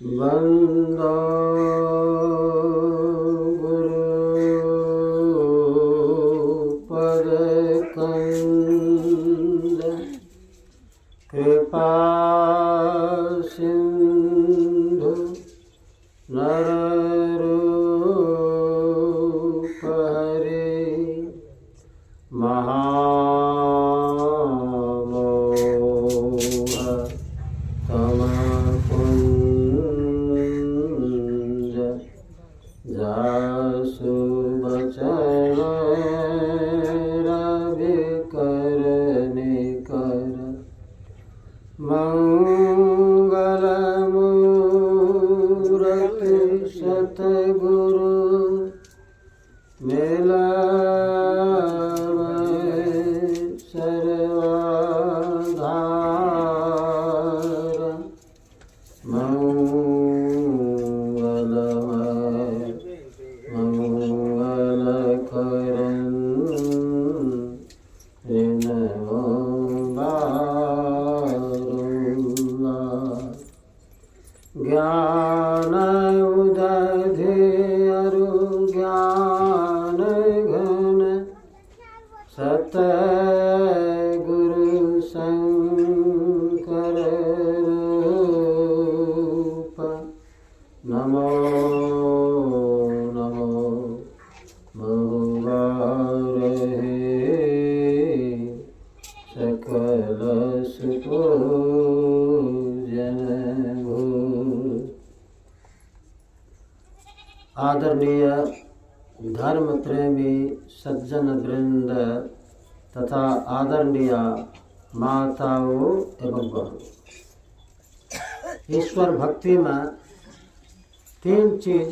वंदो गुरुपदकंद कृपा सिंधु नररूप हरे महामोह तमकुंज जासु बचन रवि कर निकर मंगल मूरति सतगुरु मिलावे सर्वाधार मंगलमय मंगल करन ज्ञान उदधि अरु ज्ञान घन सत गुरु शंकर रूप नमो नमो बहुवारहे सकल सुपूजन आदरणीय धर्म प्रेमी सज्जन वृंद तथा आदरणीय माताओं एवं बहनों, ईश्वर भक्ति में तीन चीज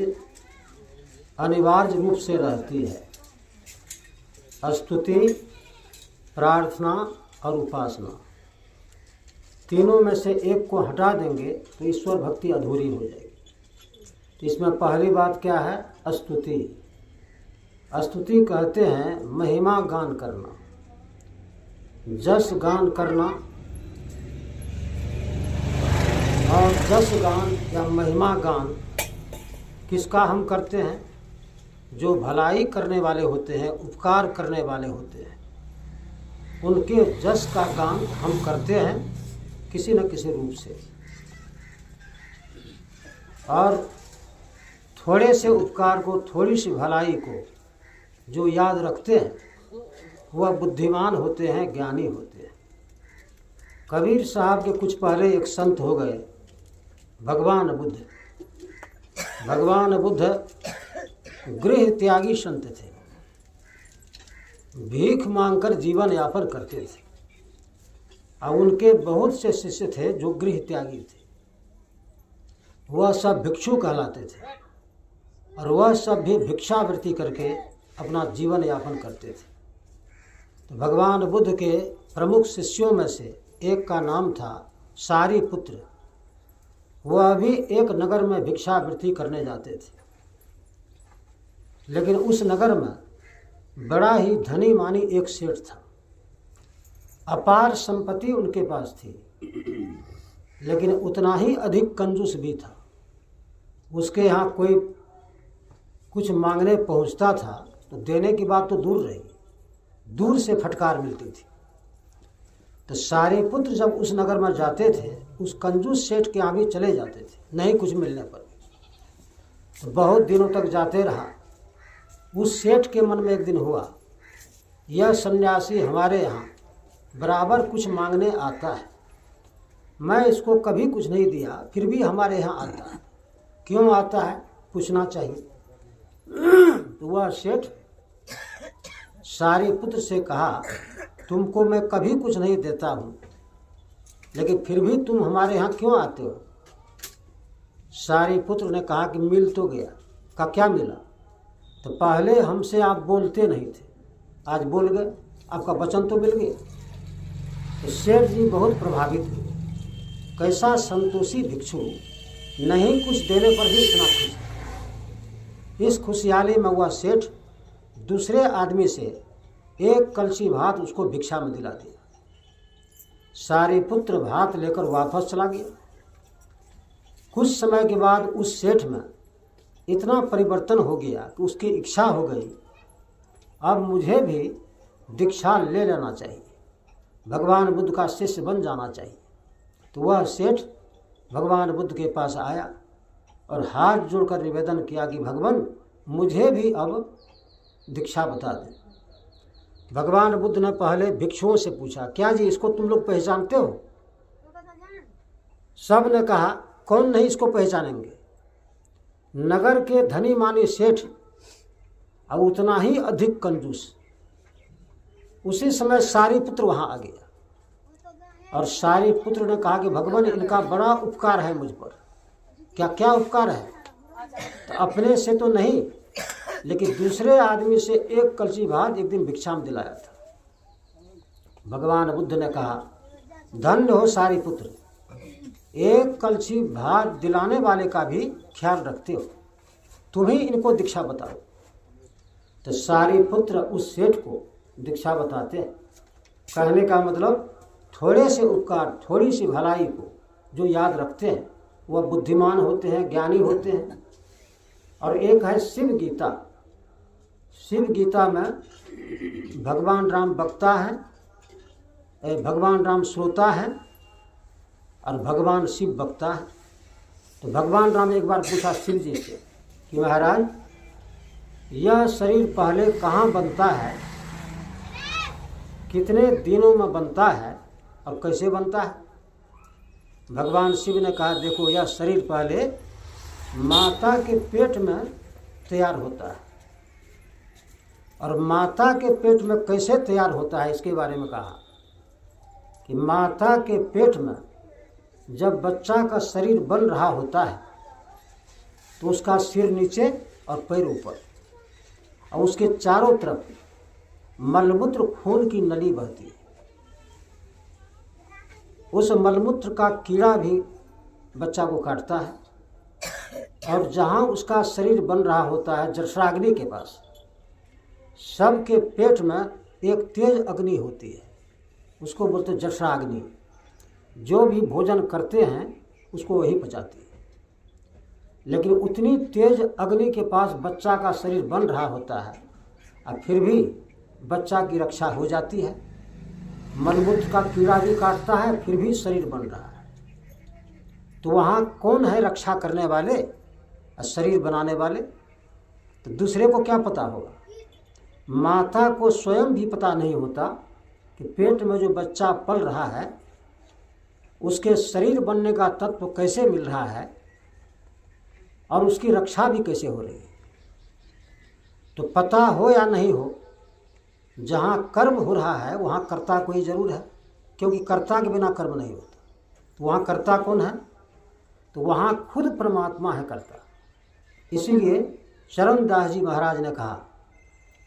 अनिवार्य रूप से रहती है: स्तुति, प्रार्थना और उपासना। तीनों में से एक को हटा देंगे तो ईश्वर भक्ति अधूरी हो जाएगी। तो इसमें पहली बात क्या है? स्तुति। स्तुति कहते हैं महिमा गान करना, जस गान करना। और जस गान या महिमा गान किसका हम करते हैं? जो भलाई करने वाले होते हैं, उपकार करने वाले होते हैं, उनके जस का गान हम करते हैं किसी न किसी रूप से। और थोड़े से उपकार को, थोड़ी सी भलाई को जो याद रखते हैं वह बुद्धिमान होते हैं, ज्ञानी होते हैं। कबीर साहब के कुछ पहले एक संत हो गए, भगवान बुद्ध। भगवान बुद्ध गृह त्यागी संत थे, भीख मांगकर जीवन यापन करते थे। और उनके बहुत से शिष्य थे जो गृह त्यागी थे। वह सब भिक्षु कहलाते थे और वह सब भी भिक्षावृत्ति करके अपना जीवन यापन करते थे। तो भगवान बुद्ध के प्रमुख शिष्यों में से एक का नाम था सारिपुत्र। वह भी एक नगर में भिक्षावृत्ति करने जाते थे, लेकिन उस नगर में बड़ा ही धनी मानी एक सेठ था। अपार संपत्ति उनके पास थी, लेकिन उतना ही अधिक कंजूस भी था। उसके यहाँ कोई कुछ मांगने पहुँचता था तो देने की बात तो दूर रही, दूर से फटकार मिलती थी। तो सारिपुत्र जब उस नगर में जाते थे, उस कंजूस सेठ के यहाँ भी चले जाते थे, नहीं कुछ मिलने पर। तो बहुत दिनों तक जाते रहा। उस सेठ के मन में एक दिन हुआ, यह सन्यासी हमारे यहाँ बराबर कुछ मांगने आता है, मैं इसको कभी कुछ नहीं दिया, फिर भी हमारे यहाँ आता है। क्यों आता है? पूछना चाहिए। तो वह सेठ सारिपुत्र से कहा, तुमको मैं कभी कुछ नहीं देता हूँ, लेकिन फिर भी तुम हमारे यहाँ क्यों आते हो? सारिपुत्र ने कहा कि मिल तो गया। का क्या मिला? तो पहले हमसे आप बोलते नहीं थे, आज बोल गए, आपका वचन तो मिल गया। तो सेठ जी बहुत प्रभावित हुए। कैसा संतोषी भिक्षु, नहीं कुछ देने पर भी इतना खुश। इस खुशहाली में वह सेठ दूसरे आदमी से एक कलशी भात उसको भिक्षा में दिला दिया। सारिपुत्र भात लेकर वापस चला गया। कुछ समय के बाद उस सेठ में इतना परिवर्तन हो गया कि उसकी इच्छा हो गई, अब मुझे भी दीक्षा ले लेना चाहिए, भगवान बुद्ध का शिष्य बन जाना चाहिए। तो वह सेठ भगवान बुद्ध के पास आया और हाथ जोड़कर निवेदन किया कि भगवान मुझे भी अब दीक्षा बता दें। भगवान बुद्ध ने पहले भिक्षुओं से पूछा, क्या जी इसको तुम लोग पहचानते हो? सब ने कहा कौन नहीं इसको पहचानेंगे। नगर के धनी मानी सेठ और उतना ही अधिक कंजूस। उसी समय सारिपुत्र वहां आ गया और सारिपुत्र ने कहा कि भगवान इनका बड़ा उपकार है मुझ पर। क्या क्या उपकार है? तो अपने से तो नहीं, लेकिन दूसरे आदमी से एक कलसी भात एक दिन भिक्षा में दिलाया था। भगवान बुद्ध ने कहा, धन्य हो सारिपुत्र, एक कलसी भात दिलाने वाले का भी ख्याल रखते हो, तुम ही इनको दीक्षा बताओ। तो सारिपुत्र उस सेठ को दीक्षा बताते हैं। कहने का मतलब थोड़े से उपकार, थोड़ी सी भलाई को जो याद रखते हैं वह बुद्धिमान होते हैं, ज्ञानी होते हैं। और एक है शिव गीता। शिव गीता में भगवान राम वक्ता है, भगवान राम श्रोता है और भगवान शिव वक्ता है। तो भगवान राम एक बार पूछा शिव जी से कि महाराज यह शरीर पहले कहाँ बनता है, कितने दिनों में बनता है और कैसे बनता है? भगवान शिव ने कहा, देखो यह शरीर पहले माता के पेट में तैयार होता है और माता के पेट में कैसे तैयार होता है इसके बारे में कहा कि माता के पेट में जब बच्चा का शरीर बन रहा होता है तो उसका सिर नीचे और पैर ऊपर और उसके चारों तरफ मलमूत्र खून की नली बहती है। उस मलमूत्र का कीड़ा भी बच्चा को काटता है और जहाँ उसका शरीर बन रहा होता है जठराग्नि के पास, सबके पेट में एक तेज अग्नि होती है, उसको बोलते जठराग्नि। जो भी भोजन करते हैं उसको वही पचाती है। लेकिन उतनी तेज अग्नि के पास बच्चा का शरीर बन रहा होता है और फिर भी बच्चा की रक्षा हो जाती है। मलमूत्र का कीड़ा भी काटता है फिर भी शरीर बन रहा है। तो वहाँ कौन है रक्षा करने वाले और शरीर बनाने वाले? तो दूसरे को क्या पता होगा? माता को स्वयं भी पता नहीं होता कि पेट में जो बच्चा पल रहा है उसके शरीर बनने का तत्व कैसे मिल रहा है और उसकी रक्षा भी कैसे हो रही है। तो पता हो या नहीं हो, जहाँ कर्म हो रहा है वहाँ कर्ता कोई जरूर है, क्योंकि कर्ता के बिना कर्म नहीं होता। तो वहाँ कर्ता कौन है? तो वहाँ खुद परमात्मा है कर्ता। इसीलिए चरणदास जी महाराज ने कहा,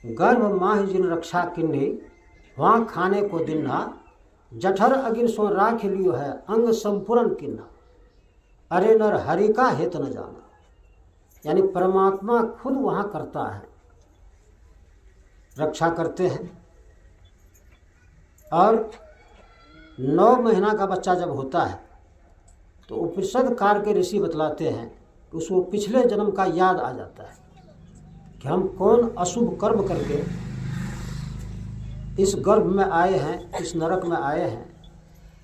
गर्भ माह जिन रक्षा किन्ही, वहाँ खाने को दिन्हा, जठर अगिन सो राख लियो है, अंग संपूर्ण किन्हा, अरे नर हरि का हेत न जाना। यानी परमात्मा खुद वहाँ करता है, रक्षा करते हैं। और 9 महीना का बच्चा जब होता है तो उपनिषद काल के ऋषि बतलाते हैं कि उसको पिछले जन्म का याद आ जाता है कि हम कौन अशुभ कर्म करके इस गर्भ में आए हैं, इस नरक में आए हैं।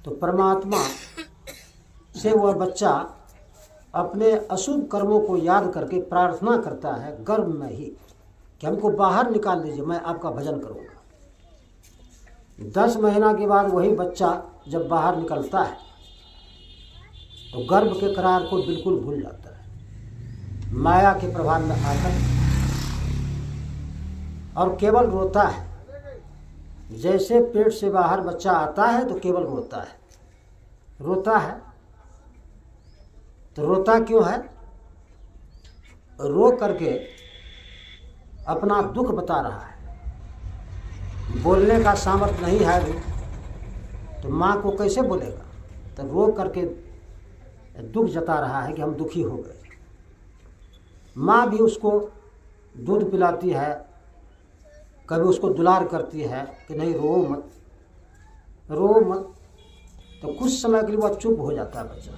तो परमात्मा से वह बच्चा अपने अशुभ कर्मों को याद करके प्रार्थना करता है गर्भ में ही कि हमको बाहर निकाल दीजिए, मैं आपका भजन करूँगा। 10 महीना के बाद वही बच्चा जब बाहर निकलता है तो गर्भ के करार को बिल्कुल भूल जाता है, माया के प्रभाव में आकर, और केवल रोता है। जैसे पेट से बाहर बच्चा आता है तो केवल रोता है, रोता है। तो रोता क्यों है? रो करके अपना दुख बता रहा है, बोलने का सामर्थ्य नहीं है अभी, तो माँ को कैसे बोलेगा? तो रो करके दुख जता रहा है कि हम दुखी हो गए। माँ भी उसको दूध पिलाती है, कभी उसको दुलार करती है कि नहीं रो मत, रो मत। तो कुछ समय के लिए वह चुप हो जाता है बच्चा।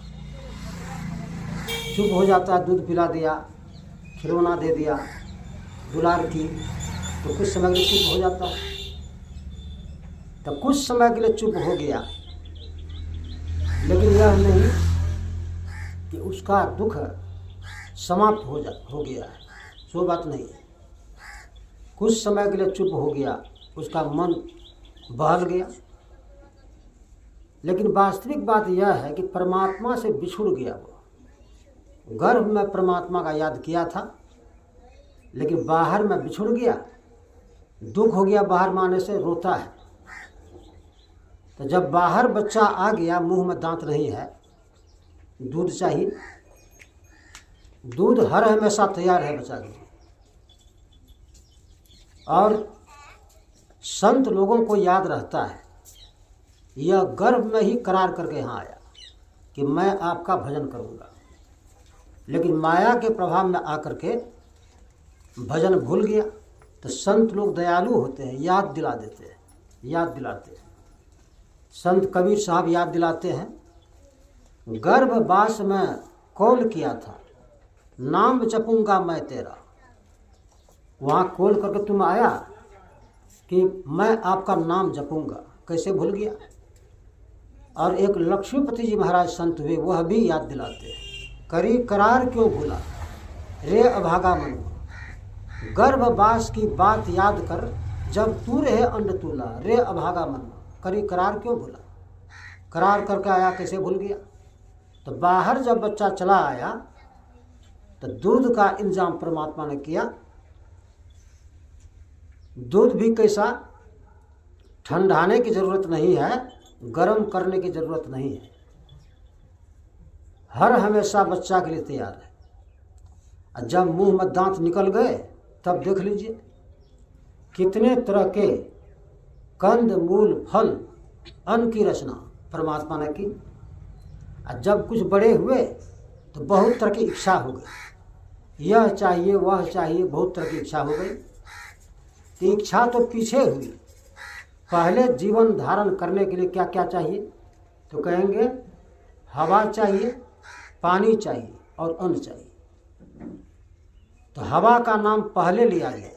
चुप हो जाता है, दूध पिला दिया, खिलौना दे दिया, दुलार की, तो कुछ समय के लिए चुप हो जाता है। तो कुछ समय के लिए चुप हो गया, लेकिन यह नहीं कि उसका दुख समाप्त हो गया है, सो बात नहीं है। कुछ समय के लिए चुप हो गया, उसका मन बहल गया, लेकिन वास्तविक बात यह है कि परमात्मा से बिछुड़ गया। वो गर्भ में परमात्मा का याद किया था, लेकिन बाहर में बिछुड़ गया, दुख हो गया, बाहर में आने से रोता है। तो जब बाहर बच्चा आ गया, मुंह में दांत नहीं है, दूध चाहिए, दूध हर हमेशा तैयार है बच्चा के लिए। और संत लोगों को याद रहता है, यह गर्भ में ही करार करके यहाँ आया कि मैं आपका भजन करूँगा, लेकिन माया के प्रभाव में आकर के भजन भूल गया। तो संत लोग दयालु होते हैं, याद दिला देते हैं, याद दिलाते हैं। संत कबीर साहब याद दिलाते हैं, गर्भवास में कौल किया था, नाम जपूंगा मैं तेरा। वहाँ कौल करके तुम आया कि मैं आपका नाम जपूंगा, कैसे भूल गया। और एक लक्ष्मीपति जी महाराज संत हुए, वह भी याद दिलाते हैं, करी करार क्यों भूला रे अभागा मन, गर्भवास की बात याद कर जब तू रहे अंड तूला, रे अभागा मन, करी करार क्यों भूला। करार करके आया, कैसे भूल गया। तो बाहर जब बच्चा चला आया तो दूध का इंतजाम परमात्मा ने किया। दूध भी कैसा, ठंडाने की जरूरत नहीं है, गर्म करने की जरूरत नहीं है, हर हमेशा बच्चा के लिए तैयार है। और जब मुंह में दांत निकल गए तब देख लीजिए कितने तरह के कंद मूल फल अन्न की रचना परमात्मा ने की। और जब कुछ बड़े हुए तो बहुत तरह की इच्छा हो गई, यह चाहिए वह चाहिए, बहुत तरह की इच्छा हो गई। तो इच्छा तो पीछे हुई, पहले जीवन धारण करने के लिए क्या क्या चाहिए, तो कहेंगे हवा चाहिए, पानी चाहिए और अन्न चाहिए। तो हवा का नाम पहले लिया गया,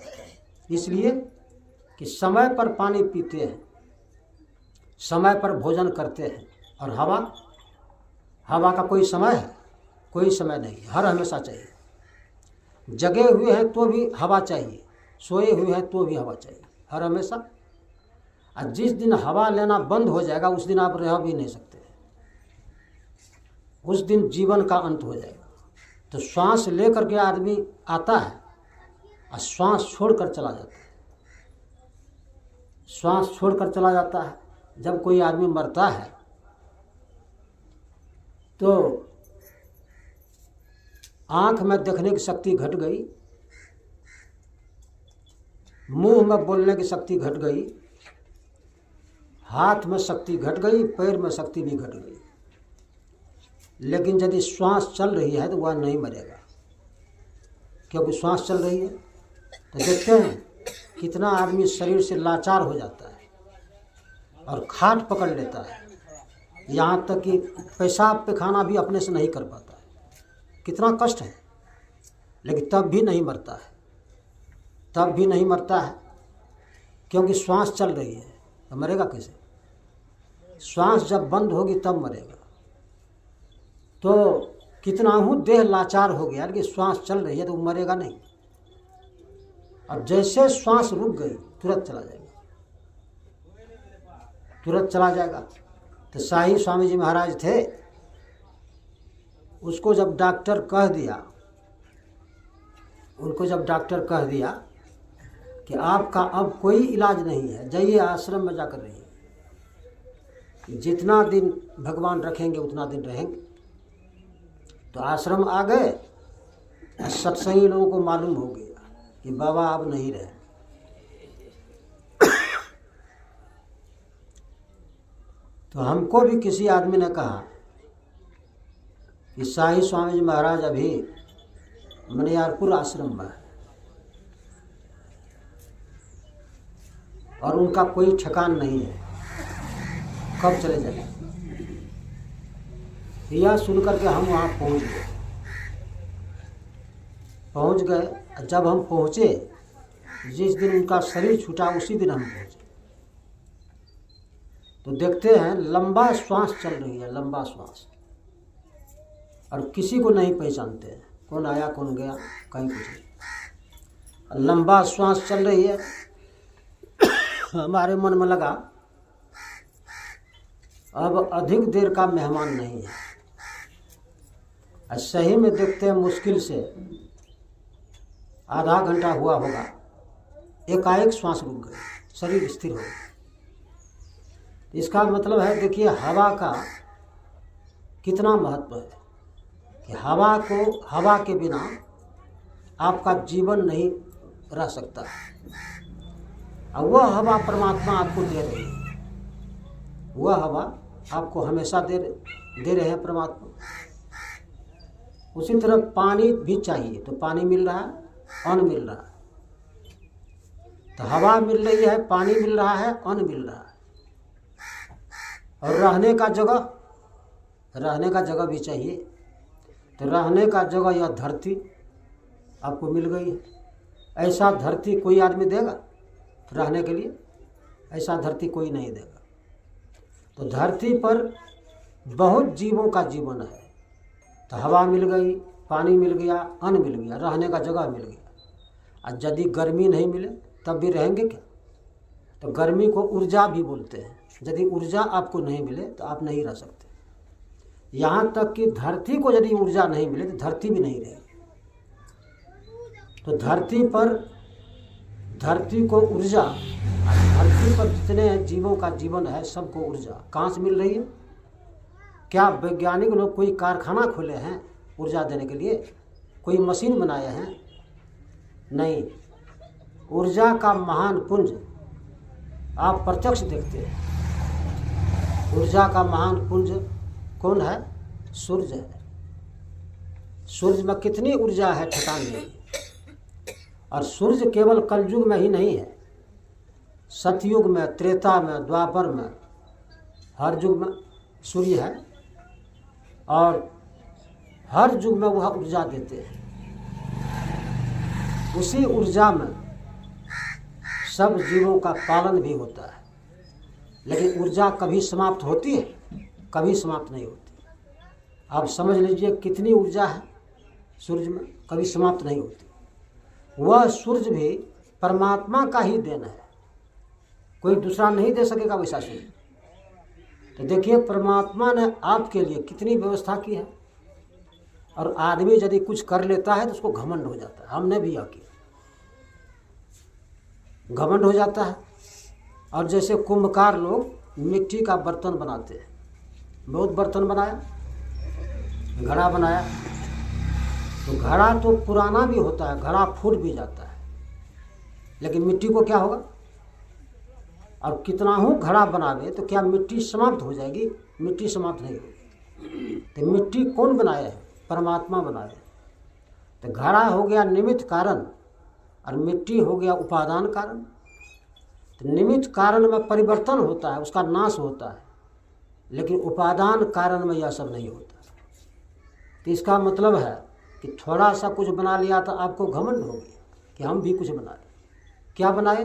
इसलिए कि समय पर पानी पीते हैं, समय पर भोजन करते हैं। और हवा का कोई समय है, कोई समय नहीं, हर हमेशा चाहिए। जगे हुए हैं तो भी हवा चाहिए, सोए हुए हैं तो भी हवा चाहिए, हर हमेशा। और जिस दिन हवा लेना बंद हो जाएगा उस दिन आप रह भी नहीं सकते, उस दिन जीवन का अंत हो जाएगा। तो श्वास लेकर के आदमी आता है और श्वास छोड़कर चला जाता है, श्वास छोड़कर चला जाता है। जब कोई आदमी मरता है तो आंख में देखने की शक्ति घट गई, मुंह में बोलने की शक्ति घट गई, हाथ में शक्ति घट गई, पैर में शक्ति भी घट गई। लेकिन यदि श्वास चल रही है तो वह नहीं मरेगा, क्योंकि श्वास चल रही है। तो देखते हैं कितना आदमी शरीर से लाचार हो जाता है और खाट पकड़ लेता है, यहाँ तक कि पेशाब पैखाना भी अपने से नहीं कर पाता है, कितना कष्ट है। लेकिन तब भी नहीं मरता है, तब भी नहीं मरता है, क्योंकि श्वास चल रही है। तो मरेगा कैसे, श्वास जब बंद होगी तब मरेगा। तो कितना हूँ देह लाचार हो गया, लेकिन श्वास चल रही है तो मरेगा नहीं। अब जैसे श्वास रुक गई तुरंत चला जाएगा, तुरंत चला जाएगा। तो शाही स्वामी जी महाराज थे, उसको जब डॉक्टर कह दिया, उनको जब डॉक्टर कह दिया कि आपका अब कोई इलाज नहीं है, जाइए आश्रम में जाकर रहिए, जितना दिन भगवान रखेंगे उतना दिन रहेंगे। तो आश्रम आ गए, सत्संगी लोगों को मालूम हो गया कि बाबा अब नहीं रहे। तो हमको भी किसी आदमी ने कहा कि शाही स्वामी जी महाराज अभी मनियारपुर आश्रम में है और उनका कोई ठिकान नहीं है, कब चले जाए। यह सुनकर के हम वहाँ पहुँच गए। पहुंच गए। जब हम पहुंचे, जिस दिन उनका शरीर छूटा उसी दिन हम पहुंचे, तो देखते हैं लंबा श्वास चल रही है, लंबा श्वास, और किसी को नहीं पहचानते हैं, कौन आया कौन गया, कहीं कुछ नहीं। लंबा श्वास चल रही है। हमारे मन में लगा अब अधिक देर का मेहमान नहीं है। सही में देखते हैं मुश्किल से आधा घंटा हुआ होगा, एकाएक श्वास रुक गई, शरीर स्थिर हो गया। इसका मतलब है, देखिए हवा का कितना महत्व है कि हवा के बिना आपका जीवन नहीं रह सकता। और वह हवा परमात्मा आपको दे रही है, वह हवा आपको हमेशा दे रहे हैं परमात्मा। उसी तरह पानी भी चाहिए, तो पानी मिल रहा है, अन्न मिल रहा है। तो हवा मिल रही है, पानी मिल रहा है, अन्न मिल रहा है, और रहने का जगह भी चाहिए। तो रहने का जगह यह धरती आपको मिल गई है। ऐसा धरती कोई आदमी देगा रहने के लिए? ऐसा धरती कोई नहीं देगा। तो धरती पर बहुत जीवों का जीवन है। तो हवा मिल गई, पानी मिल गया, अन्न मिल गया, रहने का जगह मिल गया। और यदि गर्मी नहीं मिले तब भी रहेंगे क्या? तो गर्मी को ऊर्जा भी बोलते हैं। यदि ऊर्जा आपको नहीं मिले तो आप नहीं रह सकते। यहाँ तक कि धरती को यदि ऊर्जा नहीं मिले तो धरती भी नहीं रहेगी। तो धरती को ऊर्जा, धरती पर जितने जीवों का जीवन है सबको ऊर्जा कहाँ से मिल रही है? क्या वैज्ञानिक लोग कोई कारखाना खोले हैं ऊर्जा देने के लिए? कोई मशीन बनाए हैं? नहीं। ऊर्जा का महान पुंज आप प्रत्यक्ष देखते हैं। ऊर्जा का महान पुंज कौन है? सूर्य है। सूर्य में कितनी ऊर्जा है ठिकान नहीं। और सूर्य केवल कलयुग में ही नहीं है, सतयुग में, त्रेता में, द्वापर में, हर युग में सूर्य है। और हर युग में वह ऊर्जा देते हैं। उसी ऊर्जा में सब जीवों का पालन भी होता है। लेकिन ऊर्जा कभी समाप्त होती है? कभी समाप्त नहीं होती। आप समझ लीजिए कितनी ऊर्जा है सूर्य में, कभी समाप्त नहीं होती। वह सूर्य भी परमात्मा का ही देन है, कोई दूसरा नहीं दे सकेगा वैसा सूर्य। तो देखिए परमात्मा ने आपके लिए कितनी व्यवस्था की है। और आदमी यदि कुछ कर लेता है तो उसको घमंड हो जाता है। हमने भी यह किया, घमंड हो जाता है। और जैसे कुंभकार लोग मिट्टी का बर्तन बनाते हैं, बहुत बर्तन बनाया, घड़ा बनाया, तो घड़ा तो पुराना भी होता है, घड़ा फूट भी जाता है, लेकिन मिट्टी को क्या होगा? और कितना हो घड़ा बनावे तो क्या मिट्टी समाप्त हो जाएगी? मिट्टी समाप्त नहीं होगी। तो मिट्टी कौन बनाया है? परमात्मा बनाया है। तो घड़ा हो गया निमित्त कारण और मिट्टी हो गया उपादान कारण। तो निमित्त कारण में परिवर्तन होता है, उसका नाश होता है, लेकिन उपादान कारण में यह सब नहीं होता। तो इसका मतलब है कि थोड़ा सा कुछ बना लिया तो आपको घमंड हो गया कि हम भी कुछ बनाए। क्या बनाए?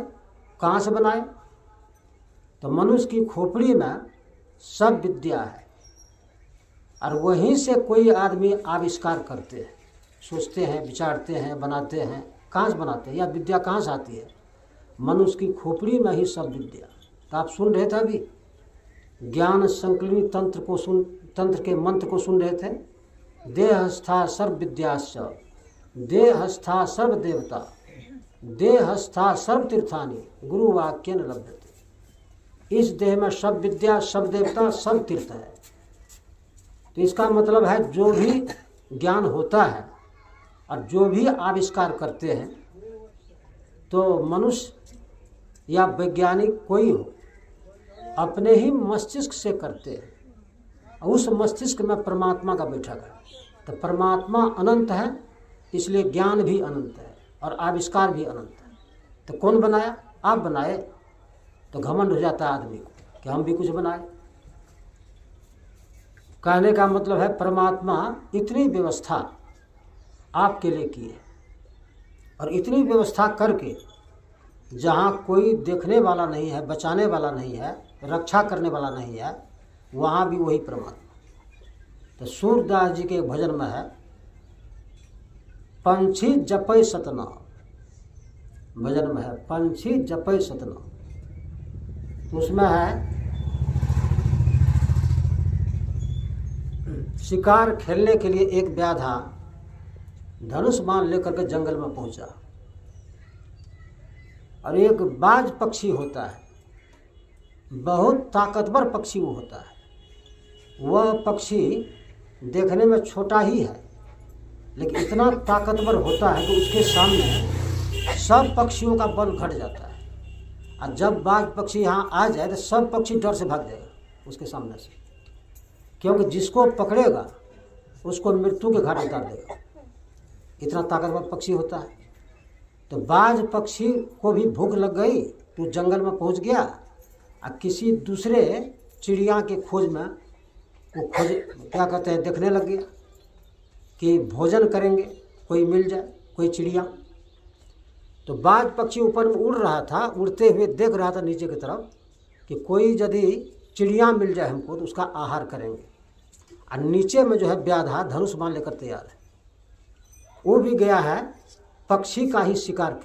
कहाँ से बनाए? तो मनुष्य की खोपड़ी में सब विद्या है, और वहीं से कोई आदमी आविष्कार करते हैं, सोचते हैं, विचारते हैं, बनाते हैं। कहाँ से बनाते हैं? या विद्या कहाँ से आती है? मनुष्य की खोपड़ी में ही सब विद्या। तो आप सुन रहे थे अभी ज्ञान संकलनी तंत्र के मंत्र को सुन रहे थे। देहस्था सर्व विद्याश्च, देहस्था सर्व देवता, देहस्था सर्व तीर्थानि, गुरु वाक्येन लभ्यते। इस देह में सब विद्या, सब देवता, सब तीर्थ है। तो इसका मतलब है जो भी ज्ञान होता है और जो भी आविष्कार करते हैं, तो मनुष्य या वैज्ञानिक कोई हो अपने ही मस्तिष्क से करते हैं। उस मस्तिष्क में परमात्मा का बैठक है। तो परमात्मा अनंत है, इसलिए ज्ञान भी अनंत है और आविष्कार भी अनंत है। तो कौन बनाया? आप बनाए। तो घमंड हो जाता है आदमी को कि हम भी कुछ बनाए। कहने का मतलब है परमात्मा इतनी व्यवस्था आपके लिए की है, और इतनी व्यवस्था करके जहाँ कोई देखने वाला नहीं है, बचाने वाला नहीं है, रक्षा करने वाला नहीं है, वहाँ भी वही परमात्मा। तो सूरदास जी के एक भजन में है, पंछी जपै सतनाम, भजन में है पंछी जपै सतनाम। उसमें है शिकार खेलने के लिए एक व्याधा धनुष बाण लेकर के जंगल में पहुंचा, और एक बाज पक्षी होता है, बहुत ताकतवर पक्षी वो होता है। वह पक्षी देखने में छोटा ही है, लेकिन इतना ताकतवर होता है कि उसके सामने सब पक्षियों का बल घट जाता है। और जब बाज पक्षी यहाँ आ जाए तो सब पक्षी डर से भाग जाएगा उसके सामने से, क्योंकि जिसको पकड़ेगा उसको मृत्यु के घाट उतार देगा, इतना ताकतवर पक्षी होता है। तो बाज पक्षी को भी भूख लग गई तो जंगल में पहुंच गया, और किसी दूसरे चिड़िया के खोज में वो खोज क्या कहते हैं देखने लग गया कि भोजन करेंगे, कोई मिल जाए, कोई चिड़िया। तो बाज पक्षी ऊपर में उड़ रहा था, उड़ते हुए देख रहा था नीचे की तरफ कि कोई यदि चिड़िया मिल जाए हमको तो उसका आहार करेंगे। और नीचे में जो है व्याधा धनुष बाण लेकर तैयार है, वो भी गया है पक्षी का ही शिकार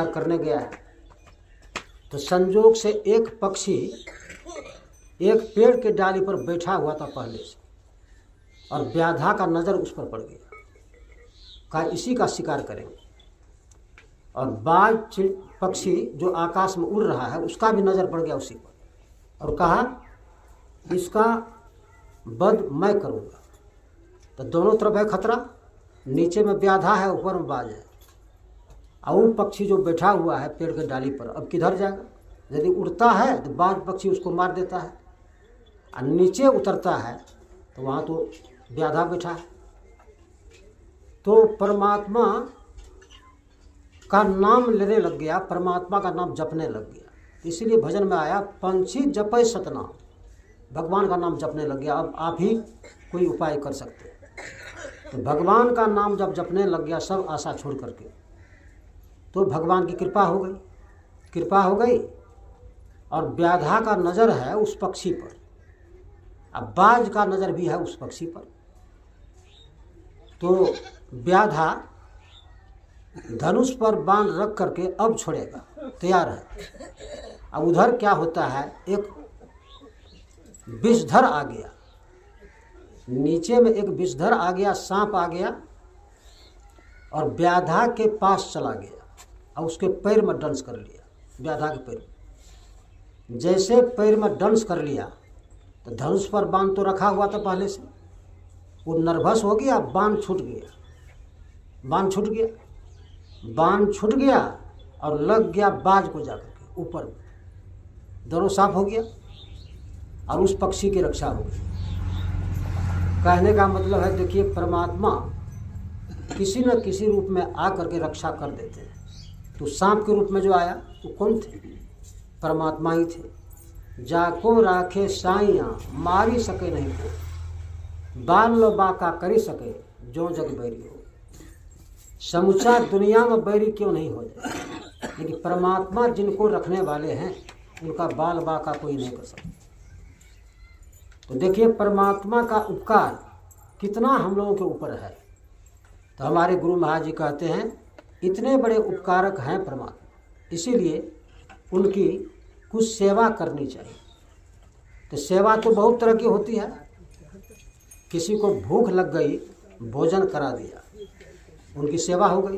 करने गया है। तो संजोग से एक पक्षी एक पेड़ के डाली पर बैठा हुआ था पहले से, और व्याधा का नज़र उस पर पड़ गया, कहा इसी का शिकार करेंगे। और बाज पक्षी जो आकाश में उड़ रहा है उसका भी नज़र पड़ गया उसी पर, और कहा इसका वध मैं करूँगा। तो दोनों तरफ है खतरा, नीचे में व्याधा है, ऊपर में बाज है। और वो पक्षी जो बैठा हुआ है पेड़ के डाली पर अब किधर जाएगा? यदि उड़ता है तो बाज पक्षी उसको मार देता है, और नीचे उतरता है तो वहाँ तो व्याधा बैठा है। तो परमात्मा का नाम लेने लग गया, परमात्मा का नाम जपने लग गया। इसीलिए भजन में आया पंछी जपै सतनाम, भगवान का नाम जपने लग गया। अब आप ही कोई उपाय कर सकते हैं। तो भगवान का नाम जब जपने लग गया सब आशा छोड़ करके, तो भगवान की कृपा हो गई, और व्याधा का नज़र है उस पक्षी पर, अब बाज का नज़र भी है उस पक्षी पर। तो व्याधा धनुष पर बाण रख करके अब छोड़ेगा, तैयार है। अब उधर क्या होता है, एक विषधर आ गया, नीचे में एक विषधर आ गया, सांप आ गया, और व्याधा के पास चला गया और उसके पैर में डंस कर लिया। व्याधा के पैर में जैसे पैर में डंस कर लिया तो धनुष पर बाण तो रखा हुआ था पहले से, वो नर्वस हो गया, बाण छूट गया और लग गया बाज को जाकर के ऊपर में, दोनों साफ हो गया और उस पक्षी की रक्षा हो गई। कहने का मतलब है, देखिए परमात्मा किसी न किसी रूप में आ करके रक्षा कर देते हैं। तो सांप के रूप में जो आया वो कौन थे? परमात्मा ही थे। जाको राखे साइया मारी सके नहीं को, बाल लो बाका करी सके जो जग बैरी हो। समूचा दुनिया में बैरी क्यों नहीं हो जाए, लेकिन परमात्मा जिनको रखने वाले हैं उनका बाल बाका कोई नहीं कर सकता। तो देखिए परमात्मा का उपकार कितना हम लोगों के ऊपर है। तो हमारे गुरु महाराज जी कहते हैं इतने बड़े उपकारक हैं परमात्मा, इसीलिए उनकी कुछ सेवा करनी चाहिए। तो सेवा तो बहुत तरह की होती है। किसी को भूख लग गई, भोजन करा दिया, उनकी सेवा हो गई।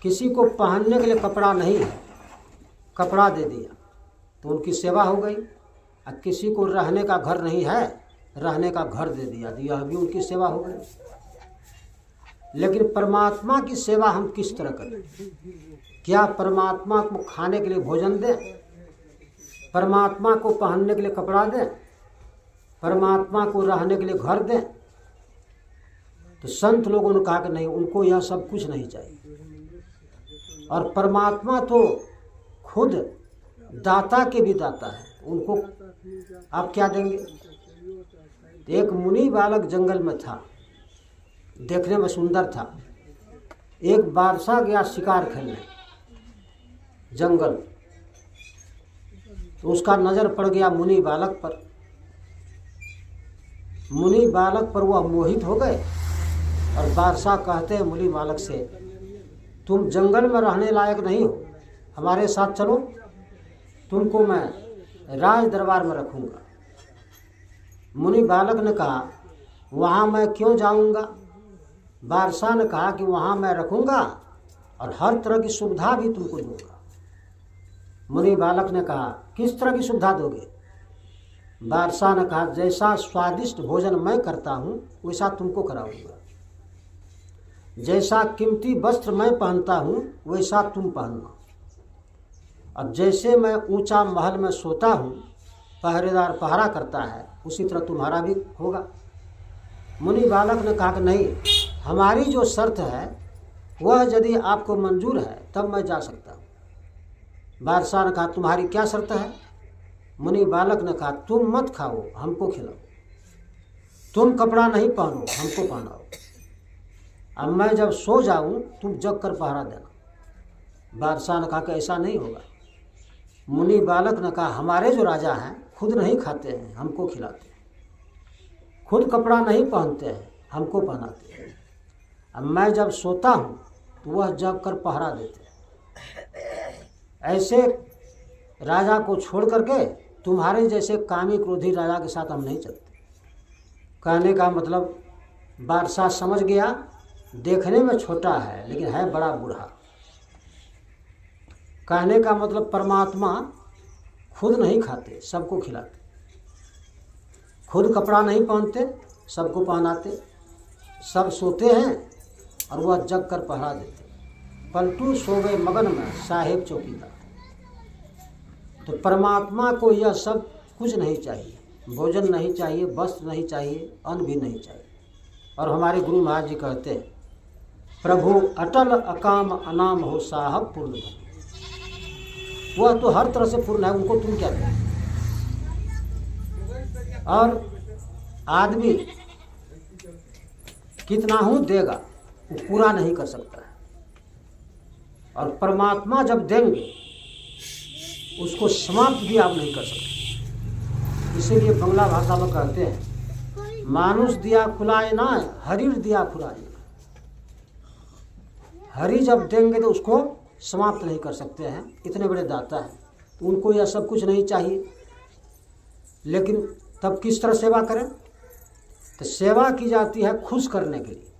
किसी को पहनने के लिए कपड़ा नहीं है, कपड़ा दे दिया तो उनकी सेवा हो गई। और किसी को रहने का घर नहीं है, रहने का घर दे दिया तो यह भी उनकी सेवा हो गई। लेकिन परमात्मा की सेवा हम किस तरह करें? क्या परमात्मा को खाने के लिए भोजन दें, परमात्मा को पहनने के लिए कपड़ा दें, परमात्मा को रहने के लिए घर दें? तो संत लोगों ने कहा कि नहीं, उनको यह सब कुछ नहीं चाहिए। और परमात्मा तो खुद दाता के भी दाता है, उनको आप क्या देंगे? एक मुनि बालक जंगल में था, देखने में सुंदर था, एक बादशाह गया शिकार खेलने जंगल, तो उसका नज़र पड़ गया मुनि बालक पर। मुनि बालक पर वह मोहित हो गए और बादशाह कहते हैं मुनि बालक से, तुम जंगल में रहने लायक नहीं हो, हमारे साथ चलो, तुमको मैं राज दरबार में रखूँगा। मुनि बालक ने कहा, वहाँ मैं क्यों जाऊँगा? बादशाह ने कहा कि वहाँ मैं रखूँगा और हर तरह की सुविधा भी तुमको दूँगा। मुनि बालक ने कहा, किस तरह की सुविधा दोगे? बादशाह ने कहा, जैसा स्वादिष्ट भोजन मैं करता हूँ वैसा तुमको कराऊँगा, जैसा कीमती वस्त्र मैं पहनता हूँ वैसा तुम पहनना, और जैसे मैं ऊंचा महल में सोता हूँ, पहरेदार पहरा करता है, उसी तरह तुम्हारा भी होगा। मुनि बालक ने कहा कि नहीं, हमारी जो शर्त है वह यदि आपको मंजूर है तब मैं जा सकता हूँ। बादशाह ने कहा, तुम्हारी क्या शर्त है? मुनि बालक ने कहा, तुम मत खाओ, हमको खिलाओ, तुम कपड़ा नहीं पहनो, हमको पहनाओ, अब मैं जब सो जाऊं तुम जग कर पहरा देना। बादशाह ने कहा कि ऐसा नहीं होगा। मुनि बालक ने कहा, हमारे जो राजा हैं खुद नहीं खाते हैं, हमको खिलाते हैं, खुद कपड़ा नहीं पहनते हैं, हमको पहनाते हैं, अब मैं जब सोता हूँ तो वह जग कर पहरा देते हैं। ऐसे राजा को छोड़ करके तुम्हारे जैसे कामी क्रोधी राजा के साथ हम नहीं चलते। कहने का मतलब बादशाह समझ गया, देखने में छोटा है लेकिन है बड़ा बूढ़ा। कहने का मतलब परमात्मा खुद नहीं खाते, सबको खिलाते, खुद कपड़ा नहीं पहनते, सबको पहनाते, सब सोते हैं और वह जग कर पहरा देते। पलटू सो गए मगन में साहेब चौकीदार। तो परमात्मा को यह सब कुछ नहीं चाहिए, भोजन नहीं चाहिए, वस्त्र नहीं चाहिए, अन्न भी नहीं चाहिए। और हमारे गुरु महाराज जी कहते हैं, प्रभु अटल अकाम अनाम हो साहब पूर्ण धन। वह तो हर तरह से पूर्ण है, उनको तुम क्या दें? और आदमी कितना हूँ देगा, वो पूरा नहीं कर सकता है, और परमात्मा जब देंगे उसको समाप्त भी आप नहीं कर सकते। इसीलिए बंगला भाषा में कहते हैं, मानुष दिया खुलाए ना, हरि दिया खुलाए। हरि जब देंगे तो उसको समाप्त नहीं कर सकते हैं, इतने बड़े दाता हैं, तो उनको यह सब कुछ नहीं चाहिए। लेकिन तब किस तरह सेवा करें? तो सेवा की जाती है खुश करने के लिए।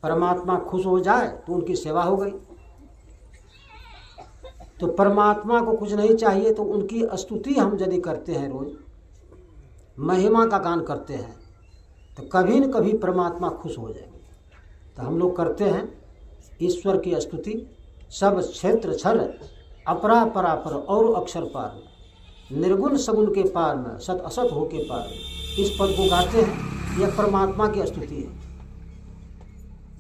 परमात्मा खुश हो जाए तो उनकी सेवा हो गई। तो परमात्मा को कुछ नहीं चाहिए तो उनकी स्तुति हम यदि करते हैं, रोज महिमा का गान करते हैं, तो कभी न कभी परमात्मा खुश हो जाएंगे। तो हम लोग करते हैं ईश्वर की स्तुति, सब क्षेत्र छर अपरा परापर और अक्षर पार, निर्गुण सगुण के पार में, सत असत हो के पार। इस पद को गाते हैं, यह परमात्मा की स्तुति है।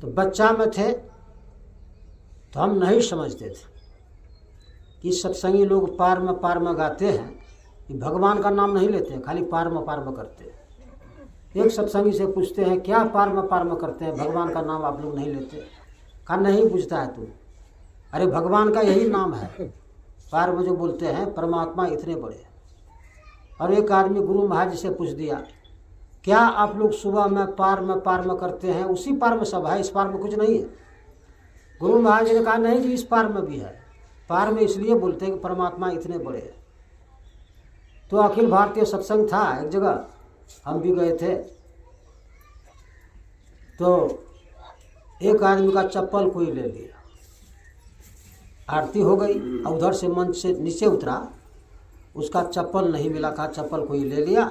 तो बच्चा में थे तो हम नहीं समझते थे कि सत्संगी लोग पार में गाते हैं, कि भगवान का नाम नहीं लेते हैं, खाली पार में करते हैं। एक सत्संगी से पूछते हैं, क्या पार में करते हैं, भगवान का नाम आप लोग नहीं लेते? कहा नहीं बुझता है तुम, अरे भगवान का यही नाम है, पार में जो बोलते हैं परमात्मा इतने बड़े हैं। और एक आदमी गुरु महाराज जी से पूछ दिया, क्या आप लोग सुबह में पार में करते हैं, उसी पार में सब है, इस पार में कुछ नहीं है? गुरु महाराज जी ने कहा नहीं जी, इस पार में भी है, पार में इसलिए बोलते हैं कि परमात्मा इतने बड़े हैं। तो अखिल भारतीय सत्संग था एक जगह, हम भी गए थे, तो एक आदमी का चप्पल कोई ले लिया, आरती हो गई, उधर से मंच से नीचे उतरा, उसका चप्पल नहीं मिला, कहा चप्पल कोई ले लिया।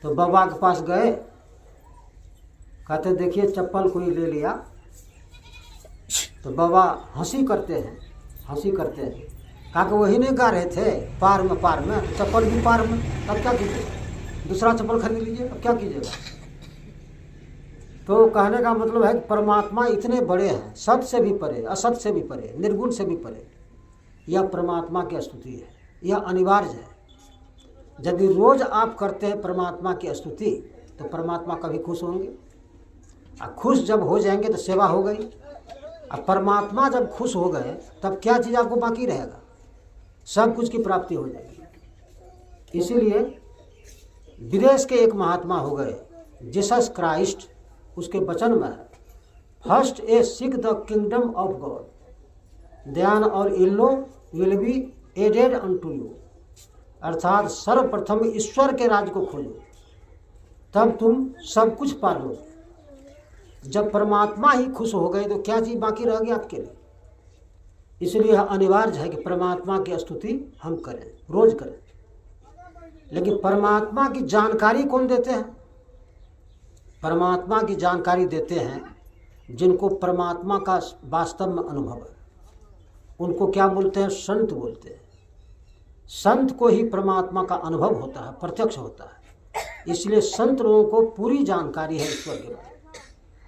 तो बाबा के पास गए, कहते देखिए चप्पल कोई ले लिया। तो बाबा हंसी करते हैं, कहा कि वही नहीं गा रहे थे पार में, चप्पल भी पार में, अब क्या कीजिएगा, दूसरा चप्पल खरीद लीजिए, अब क्या कीजिएगा। तो कहने का मतलब है कि परमात्मा इतने बड़े हैं, सत से भी परे, असत से भी परे, निर्गुण से भी परे। यह परमात्मा की स्तुति है, यह अनिवार्य है। यदि रोज आप करते हैं परमात्मा की स्तुति तो परमात्मा कभी खुश होंगे? खुश जब हो जाएंगे तो सेवा हो गई। अब परमात्मा जब खुश हो गए तब क्या चीज़ आपको बाकी रहेगा? सब कुछ की प्राप्ति हो जाएगी। इसीलिए विदेश के एक महात्मा हो गए जीसस क्राइस्ट, उसके वचन में है, first ye seek the kingdom of God, then all इल्लो will be added unto you. अर्थात सर्वप्रथम ईश्वर के राज्य को खोजो, तब तुम सब कुछ पा लो। जब परमात्मा ही खुश हो गए तो क्या चीज़ बाकी रह गई आपके लिए? इसलिए अनिवार्य है कि परमात्मा की स्तुति हम करें, रोज करें। लेकिन परमात्मा की जानकारी कौन देते हैं? परमात्मा की जानकारी देते हैं जिनको परमात्मा का वास्तव में अनुभव है। उनको क्या बोलते हैं? संत बोलते हैं। संत को ही परमात्मा का अनुभव होता है, प्रत्यक्ष होता है। इसलिए संत लोगों को पूरी जानकारी है ईश्वर के बारे में।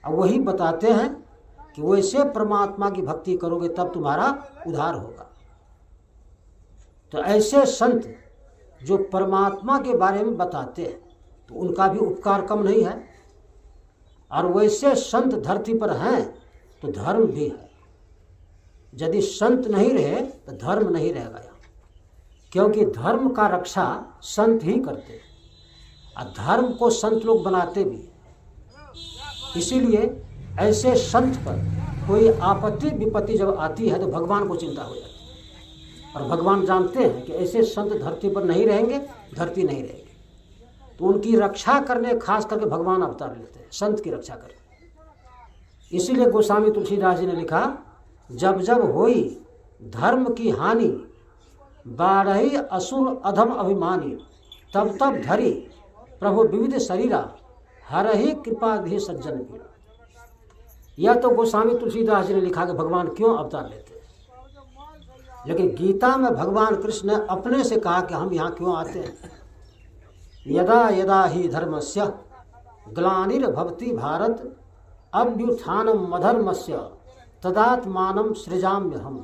अब वही बताते हैं कि वैसे परमात्मा की भक्ति करोगे तब तुम्हारा उद्धार होगा। तो ऐसे संत जो परमात्मा के बारे में बताते हैं तो उनका भी उपकार कम नहीं है। और वैसे संत धरती पर हैं तो धर्म भी है। यदि संत नहीं रहे तो धर्म नहीं रहेगा यहाँ, क्योंकि धर्म का रक्षा संत ही करते हैं और धर्म को संत लोग बनाते भी। इसीलिए ऐसे संत पर कोई आपत्ति विपत्ति जब आती है तो भगवान को चिंता हो जाती है। और भगवान जानते हैं कि ऐसे संत धरती पर नहीं रहेंगे, धरती नहीं रहेगी, तो उनकी रक्षा करने खास करके भगवान अवतार लेते हैं संत की रक्षा करने। इसीलिए गोस्वामी तुलसीदास जी ने लिखा, जब जब होई धर्म की हानि, बाढ़ई असुर अधम अभिमानी, तब तब धरी प्रभु विविध शरीरा, हरहि कृपा भी सज्जन पीड़ा। यह तो गोस्वामी तुलसीदास जी ने लिखा कि भगवान क्यों अवतार लेते हैं। लेकिन गीता में भगवान कृष्ण ने अपने से कहा कि हम यहाँ क्यों आते हैं। यदा यदा ही धर्मस्य ग्लानिर्भवति भारत, अभ्युत्थानम अधर्मस्य तदात्मानं सृजाम्यहम्,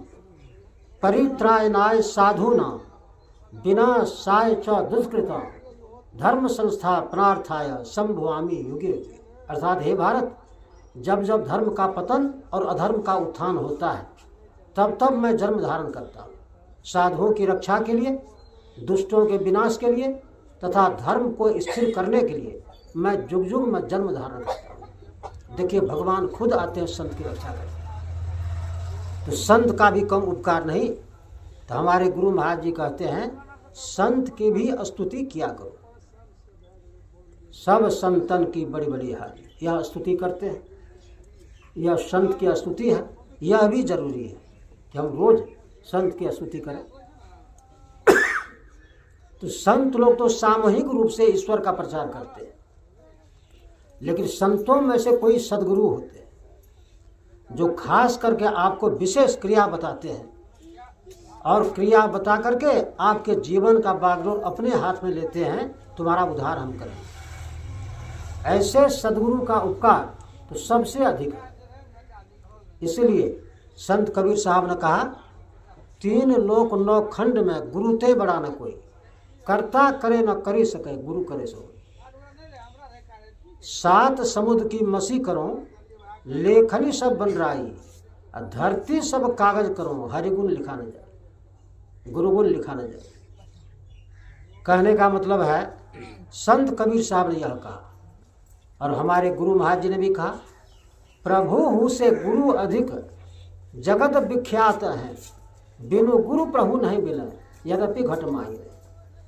परित्रायणाय साधूनां विनाशाय च दुष्कृतां, धर्म संस्थापनार्थाय संभवामि युगे युगे। अर्थात हे भारत, जब जब धर्म का पतन और अधर्म का उत्थान होता है तब तब मैं जन्म धारण करता हूँ, साधुओं की रक्षा के लिए, दुष्टों के विनाश के लिए तथा धर्म को स्थिर करने के लिए मैं जुग जुग में जन्म धारण करता हूँ। देखिए भगवान खुद आते हैं संत की रक्षा करने। तो संत का भी कम उपकार नहीं। तो हमारे गुरु महाराज जी कहते हैं, संत की भी स्तुति किया करो, सब संतन की बड़ी बड़ी हानि। यह स्तुति करते हैं, यह संत की स्तुति है। यह भी जरूरी है कि हम रोज संत की स्तुति करें। तो संत लोग तो सामूहिक रूप से ईश्वर का प्रचार करते हैं, लेकिन संतों में से कोई सद्गुरु होते हैं जो खास करके आपको विशेष क्रिया बताते हैं और क्रिया बता करके आपके जीवन का बागडोर अपने हाथ में लेते हैं, तुम्हारा उद्धार हम करें। ऐसे सद्गुरु का उपकार तो सबसे अधिक है। इसलिए संत कबीर साहब ने कहा, तीन लोक नौ खंड में गुरु ते बड़ा न कोई, करता करे न करी सके गुरु करे सो। सात समुद्र की मसी करो, लेखनी सब बन राई, धरती सब कागज करो, हरिगुण लिखा न जाए, गुरुगुण लिखा न जाए। कहने का मतलब है संत कबीर साहब ने यह कहा और हमारे गुरु महाराज जी ने भी कहा, प्रभु हूँ से गुरु अधिक, जगत विख्यात है, बिनु गुरु प्रभु नहीं मिले, यद्यपि घट माही।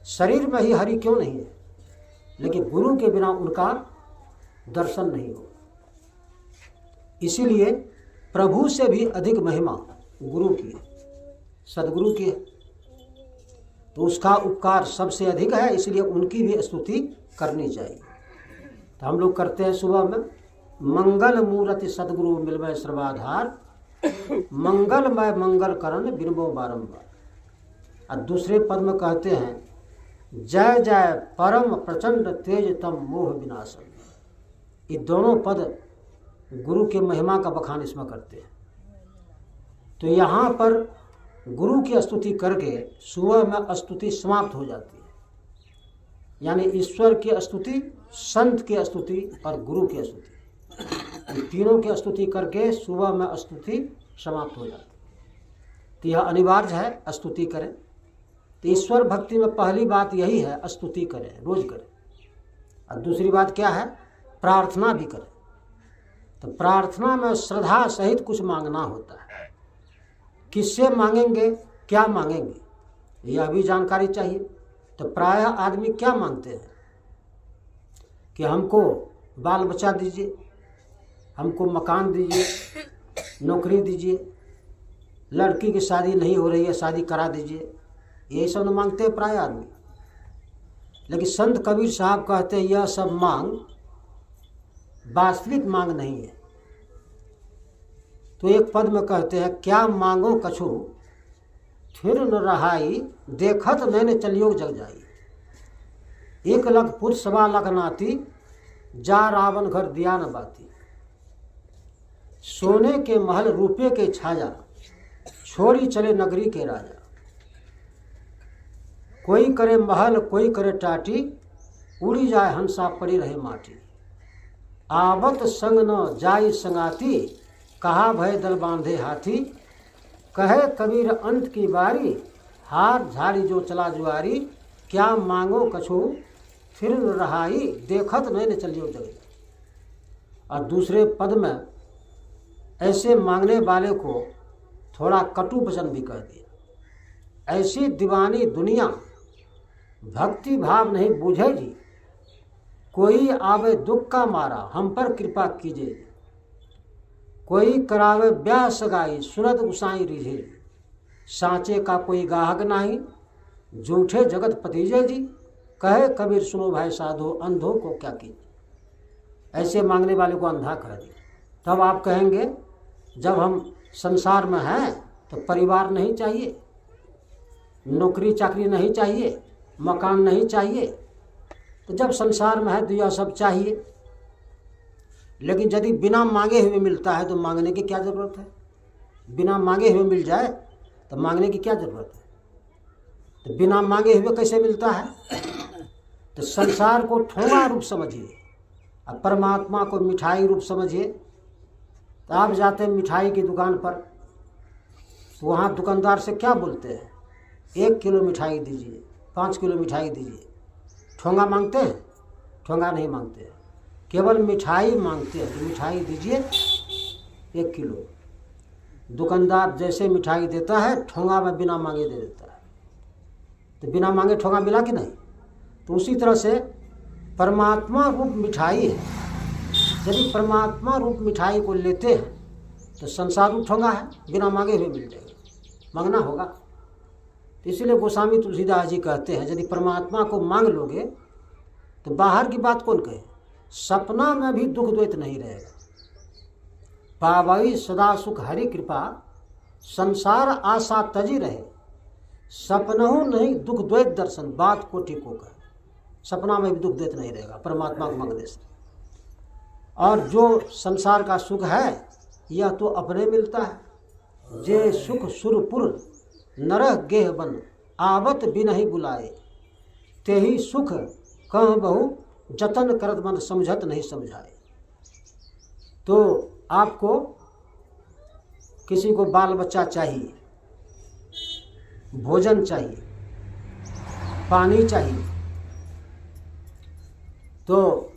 शरीर में ही हरि क्यों नहीं है, लेकिन गुरु के बिना उनका दर्शन नहीं हो। इसीलिए प्रभु से भी अधिक महिमा गुरु की है, सदगुरु की है। तो उसका उपकार सबसे अधिक है, इसलिए उनकी भी स्तुति करनी चाहिए। तो हम लोग करते हैं सुबह में, मंगल मूर्ति सदगुरु मिलवे सर्वाधार, मंगलमय मंगल करण बिनबो बारंबार। और दूसरे पद में कहते हैं, जय जय परम प्रचंड तेज तम मोह विनाशम। ये दोनों पद गुरु के महिमा का बखान इसमें करते हैं। तो यहाँ पर गुरु की स्तुति करके सुबह में स्तुति समाप्त हो जाती है। यानी ईश्वर की स्तुति, संत की स्तुति और गुरु की स्तुति। तीनों की स्तुति करके सुबह में स्तुति समाप्त हो जाती। तो यह अनिवार्य है, स्तुति करें। तो ईश्वर भक्ति में पहली बात यही है, स्तुति करें, रोज करें। और दूसरी बात क्या है, प्रार्थना भी करें। तो प्रार्थना में श्रद्धा सहित कुछ मांगना होता है। किससे मांगेंगे, क्या मांगेंगे, यह भी जानकारी चाहिए। तो प्रायः आदमी क्या मांगते हैं कि हमको बाल बच्चा दीजिए, हमको मकान दीजिए, नौकरी दीजिए, लड़की की शादी नहीं हो रही है शादी करा दीजिए, यही सब न मांगते हैं प्रायः आदमी। लेकिन संत कबीर साहब कहते हैं यह सब मांग वास्तविक मांग नहीं है। तो एक पद में कहते हैं, क्या मांगो कछु फिर न रहाई, देखत नैने चलियो जग जाई। 1 लाख पुरुष 1.25 लाख नाती, जा रावण घर दिया न बाती। सोने के महल रुपये के छाया, छोड़ी चले नगरी के राजा। कोई करे महल कोई करे टाटी, उड़ी जाए हंसा पड़ी रहे माटी। आवत संग न जाई संगाती, कहा भय दल बांधे हाथी। कहे कबीर अंत की बारी, हार झाड़ी जो चला जुआरी। क्या मांगो कछु फिर न रहाई, देखत नैने चलियो जग। और दूसरे पद में ऐसे मांगने वाले को थोड़ा कटु वचन भी कह दिया। ऐसी दीवानी दुनिया भक्ति भाव नहीं बूझेगी, कोई आवे दुख का मारा हम पर कृपा कीजिए। कोई करावे ब्याह सगाई, सुनत गुसाई रिझे। सांचे का कोई गाहक नहीं, झूठे जगत पतीजे जी। कहे कबीर सुनो भाई साधो, अंधों को क्या कीजिए। ऐसे मांगने वाले को अंधा कर दिया। तब आप कहेंगे जब हम संसार में हैं तो परिवार नहीं चाहिए, नौकरी चाकरी नहीं चाहिए, मकान नहीं चाहिए। तो जब संसार में है तो यह सब चाहिए। लेकिन यदि बिना मांगे हुए मिलता है तो मांगने की क्या ज़रूरत है। बिना मांगे हुए मिल जाए तो मांगने की क्या ज़रूरत है। तो बिना मांगे हुए कैसे मिलता है। तो संसार को ठोंगा रूप समझिए और परमात्मा को मिठाई रूप समझिए। तो आप जाते हैं मिठाई की दुकान पर, तो वहाँ दुकानदार से क्या बोलते हैं, 1 किलो मिठाई दीजिए, 5 किलो मिठाई दीजिए। ठोंगा मांगते हैं, ठोंगा नहीं मांगते हैं, केवल मिठाई मांगते हैं। तो मिठाई दीजिए 1 किलो। दुकानदार जैसे मिठाई देता है ठोंगा में बिना मांगे दे देता है। तो बिना मांगे ठोंगा मिला कि नहीं। तो उसी तरह से परमात्मा रूप मिठाई है। यदि परमात्मा रूप मिठाई को लेते हैं तो संसार रूप ठोंगा है, बिना मांगे हुए मिल जाएगा, मांगना होगा। तो इसीलिए गोस्वामी तुलसीदास जी कहते हैं यदि परमात्मा को मांग लोगे तो बाहर की बात कौन कहे, सपना में भी दुख द्वैत नहीं रहेगा। पावई सदा सुख हरि कृपा, संसार आशा तजी रहे। सपनहु नहीं दुख द्वैत दर्शन, बात को ठीक होगा। सपना में भी दुख द्वैत नहीं रहेगा परमात्मा को मांगने से। और जो संसार का सुख है यह तो अपने मिलता है। जे सुख सुरपुर नरह गेह बन, आवत बिनहि बुलाए। ते ही सुख कह बहु, जतन करत मन समझत नहीं समझाए। तो आपको किसी को बाल बच्चा चाहिए, भोजन चाहिए, पानी चाहिए। तो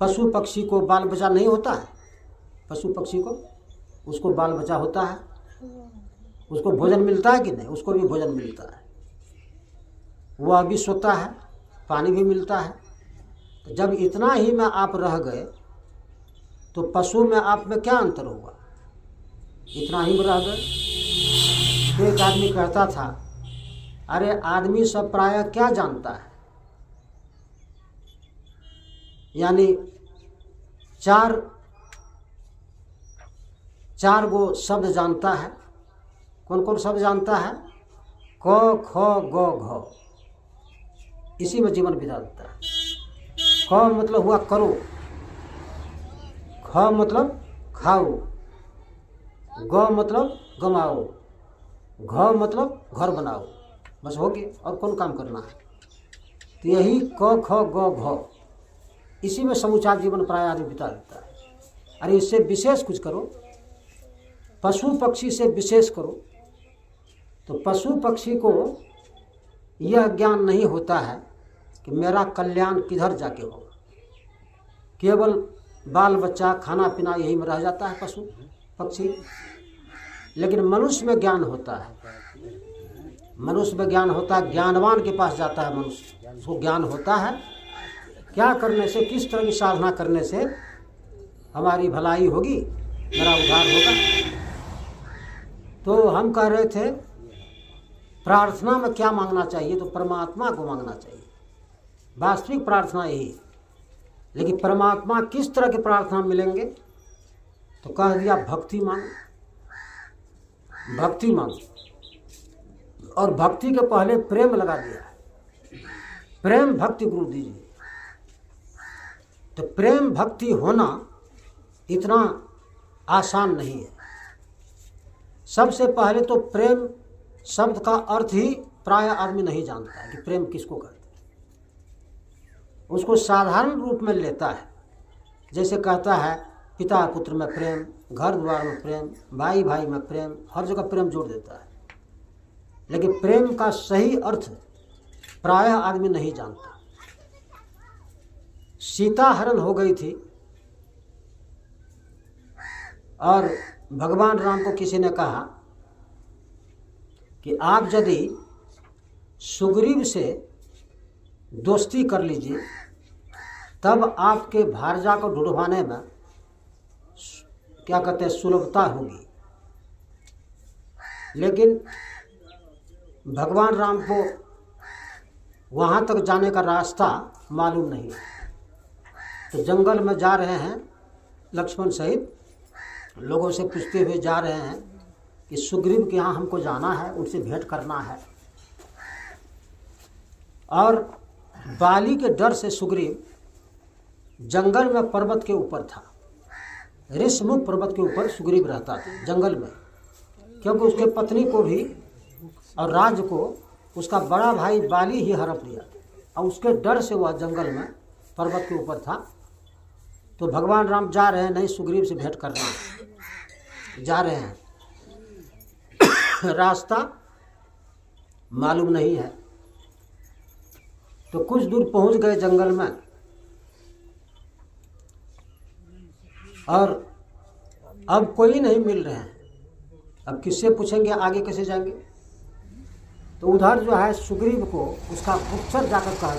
पशु पक्षी को बाल बच्चा नहीं होता है। पशु पक्षी को उसको बाल बच्चा होता है, उसको भोजन मिलता है कि नहीं, उसको भी भोजन मिलता है। वह भी सोता है, पानी भी मिलता है। तो जब इतना ही में आप रह गए तो पशु में आप में क्या अंतर हुआ, इतना ही में रह गए। तो एक आदमी कहता था, अरे आदमी सब प्रायः क्या जानता है, यानी चार गो शब्द जानता है। कौन कौन शब्द जानता है, क ख ग घ, इसी में जीवन बिताता है। क मतलब हुआ करो, ख मतलब खाओ, ग मतलब गमाओ, घ मतलब घर बनाओ। बस हो गया, और कौन काम करना है। तो यही क ख ग घ, इसी में समूचा जीवन प्राय आदमी बिता देता है। अरे इससे विशेष कुछ करो, पशु पक्षी से विशेष करो। तो पशु पक्षी को यह ज्ञान नहीं होता है कि मेरा कल्याण किधर जाके होगा, केवल बाल बच्चा खाना पीना यही में रह जाता है पशु पक्षी। लेकिन मनुष्य में ज्ञान होता है, मनुष्य में ज्ञान होता है, ज्ञानवान के पास जाता है मनुष्य, उसको ज्ञान होता है क्या करने से, किस तरह की साधना करने से हमारी भलाई होगी, मेरा उद्धार होगा। तो हम कह रहे थे प्रार्थना में क्या मांगना चाहिए, तो परमात्मा को मांगना चाहिए, वास्तविक प्रार्थना यही है। लेकिन परमात्मा किस तरह की प्रार्थना मिलेंगे, तो कह दिया भक्ति मांगो, भक्ति मांगो। और भक्ति के पहले प्रेम लगा दिया है, प्रेम भक्ति गुरु दीजिए। तो प्रेम भक्ति होना इतना आसान नहीं है। सबसे पहले तो प्रेम शब्द का अर्थ ही प्राय आदमी नहीं जानता है कि प्रेम किसको कहते हैं। उसको साधारण रूप में लेता है, जैसे कहता है पिता पुत्र में प्रेम, घर द्वार में प्रेम, भाई भाई में प्रेम, हर जगह प्रेम जोड़ देता है। लेकिन प्रेम का सही अर्थ प्रायः आदमी नहीं जानता। सीता हरण हो गई थी और भगवान राम को किसी ने कहा कि आप यदि सुग्रीव से दोस्ती कर लीजिए तब आपके भारजा को ढूंढवाने में क्या कहते हैं सुलभता होगी। लेकिन भगवान राम को वहाँ तक जाने का रास्ता मालूम नहीं है। तो जंगल में जा रहे हैं लक्ष्मण सहित, लोगों से पूछते हुए जा रहे हैं कि सुग्रीव के यहाँ हमको जाना है, उनसे भेंट करना है। और बाली के डर से सुग्रीव जंगल में पर्वत के ऊपर था, ऋषमुख पर्वत के ऊपर सुग्रीव रहता था जंगल में, क्योंकि उसके पत्नी को भी और राज्य को उसका बड़ा भाई बाली ही हड़प लिया और उसके डर से वह जंगल में पर्वत के ऊपर था। तो भगवान राम जा रहे हैं, नहीं सुग्रीव से भेंट करना जा रहे हैं, रास्ता मालूम नहीं है। तो कुछ दूर पहुंच गए जंगल में और अब कोई नहीं मिल रहे हैं। अब किससे पूछेंगे, आगे कैसे जाएंगे। तो उधर जो है सुग्रीव को उसका गुप्तचर जाकर कहा,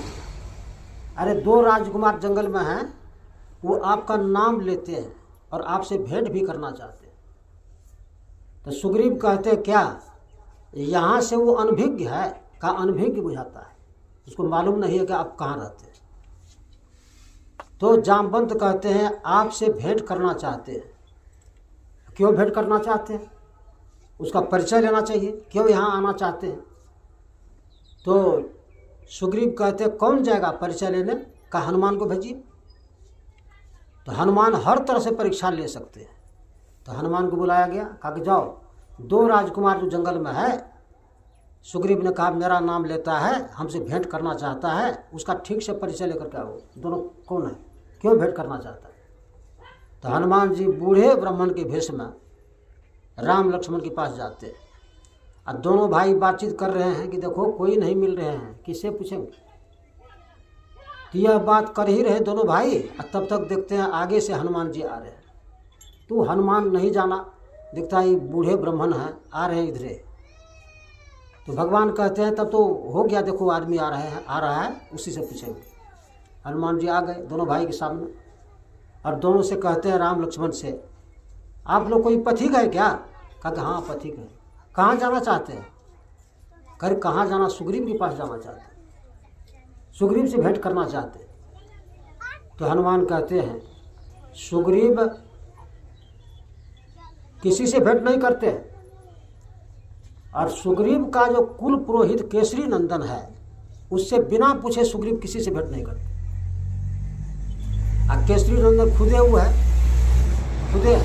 अरे 2 राजकुमार जंगल में हैं, वो आपका नाम लेते हैं और आपसे भेंट भी करना चाहते हैं। तो सुग्रीव कहते हैं क्या यहाँ से वो अनभिज्ञ है, का अनभिज्ञ बुझाता है, उसको मालूम नहीं है कि आप कहाँ रहते हैं। तो जामवंत कहते हैं आपसे भेंट करना चाहते हैं। क्यों भेंट करना चाहते हैं, उसका परिचय लेना चाहिए, क्यों यहाँ आना चाहते हैं। तो सुग्रीव कहते हैं कौन जाएगा परिचय लेने, का हनुमान को भेजिए। तो हनुमान हर तरह से परीक्षा ले सकते हैं। तो हनुमान को बुलाया गया, कहा कि जाओ 2 राजकुमार जो जंगल में है, सुग्रीव ने कहा मेरा नाम लेता है, हमसे भेंट करना चाहता है, उसका ठीक से परिचय लेकर के आओ। दोनों कौन है, क्यों भेंट करना चाहता है। तो हनुमान जी बूढ़े ब्राह्मण के भेष में राम लक्ष्मण के पास जाते हैं और दोनों भाई बातचीत कर रहे हैं कि देखो कोई नहीं मिल रहे हैं, किससे पूछेंगे। तो यह बात कर ही रहे दोनों भाई और तब तक देखते हैं आगे से हनुमान जी आ रहे हैं। तो हनुमान नहीं जाना, दिखता है बूढ़े ब्राह्मण हैं, आ रहे हैं इधरे। तो भगवान कहते हैं तब तो हो गया, देखो आदमी आ रहा है, उसी से पूछेंगे। हनुमान जी आ गए दोनों भाई के सामने और दोनों से कहते हैं राम लक्ष्मण से, आप लोग कोई पथिक है क्या। कहा कि हाँ पथिक है। कहाँ जाना चाहते हैं। कह कहाँ जाना, सुग्रीव के पास जाना चाहते हैं, सुग्रीव से भेंट करना चाहते हैं। तो हनुमान कहते हैं सुग्रीव किसी से भेंट नहीं करते और सुग्रीव का जो कुल पुरोहित केसरी नंदन है उससे बिना पूछे सुग्रीव किसी से भेंट नहीं करते। और केसरी नंदन खुदे हुआ है, खुदे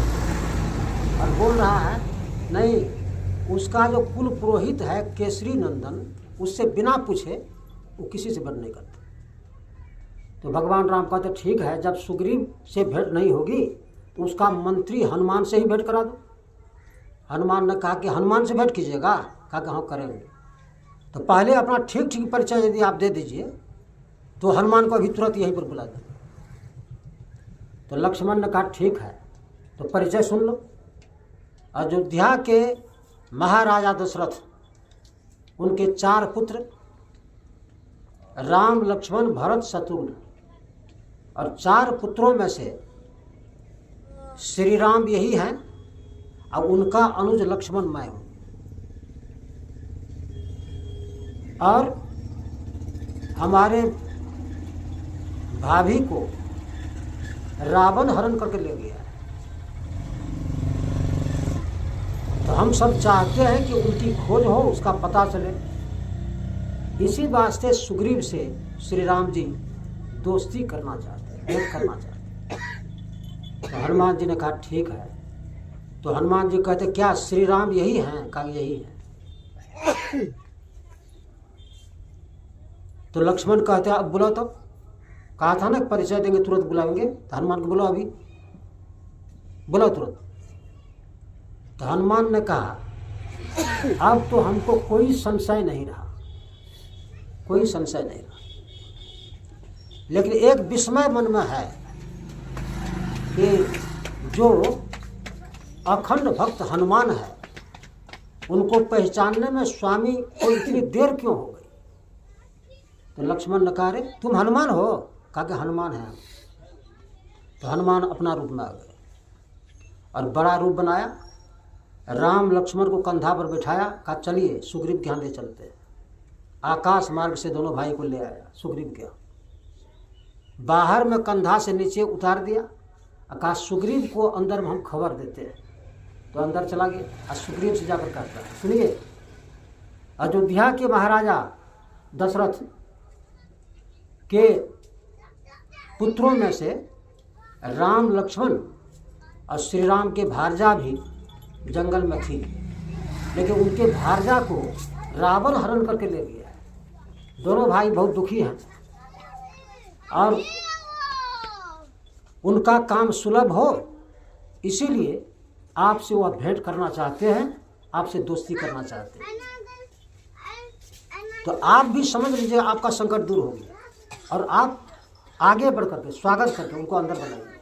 और बोल रहा है नहीं, उसका जो कुल पुरोहित है केसरी नंदन, उससे बिना पूछे वो किसी से भेंट नहीं करते। तो भगवान राम कहते ठीक है, जब सुग्रीव से भेंट नहीं होगी तो उसका मंत्री हनुमान से ही भेंट करा दो। हनुमान ने कहा कि हनुमान से भेंट कीजिएगा। कहा कि हाँ करेंगे। तो पहले अपना ठीक ठीक परिचय यदि आप दे दीजिए तो हनुमान को अभी तुरंत यहीं पर बुला दो। तो लक्ष्मण ने कहा ठीक है, तो परिचय सुन लो। अयोध्या के महाराजा दशरथ, उनके 4 पुत्र राम, लक्ष्मण, भरत, शत्रुघ्न, और 4 पुत्रों में से श्री राम यही हैं और उनका अनुज लक्ष्मण मैं हूं। और हमारे भाभी को रावण हरण करके ले गया। तो हम सब चाहते हैं कि उनकी खोज हो, उसका पता चले। इसी वास्ते सुग्रीव से श्री राम जी दोस्ती करना चाहते हैं, भेंट करना चाहते हैं। तो हनुमान जी ने कहा ठीक है। तो हनुमान जी कहते क्या श्री राम यही हैं? कहा यही है। तो लक्ष्मण कहते अब बुलाओ। तो कहा था ना परिचय देंगे तुरंत बुलाएंगे। तो हनुमान को बुलाओ, अभी बुलाओ तुरंत। तो हनुमान ने कहा अब तो हमको कोई संशय नहीं रहा, कोई संशय नहीं रहा, लेकिन एक विस्मय मन में है कि जो अखंड भक्त हनुमान है उनको पहचानने में स्वामी को इतनी देर क्यों हो गई। तो लक्ष्मण ने कहा रे तुम हनुमान हो? कहा कि हनुमान है। तो हनुमान अपना रूप में आ गए और बड़ा रूप बनाया। राम लक्ष्मण को कंधा पर बैठाया, कहा चलिए सुग्रीव के यहाँ ले चलते हैं। आकाश मार्ग से दोनों भाई को ले आया सुग्रीव के यहाँ। बाहर में कंधा से नीचे उतार दिया। कहा सुग्रीव को अंदर में हम खबर देते हैं। तो अंदर चला गया और सुग्रीव से जाकर कहता है सुनिए, अयोध्या के महाराजा दशरथ के पुत्रों में से राम, लक्ष्मण और श्री राम के भार्जा भी जंगल में थी, लेकिन उनके भार्जा को रावण हरण करके ले गया है। दोनों भाई बहुत दुखी हैं और उनका काम सुलभ हो इसीलिए आपसे वह भेंट करना चाहते हैं, आपसे दोस्ती करना चाहते हैं। तो आप भी समझ लीजिए आपका संकट दूर हो गया और आप आगे बढ़ करके स्वागत करके उनको अंदर बनाइए।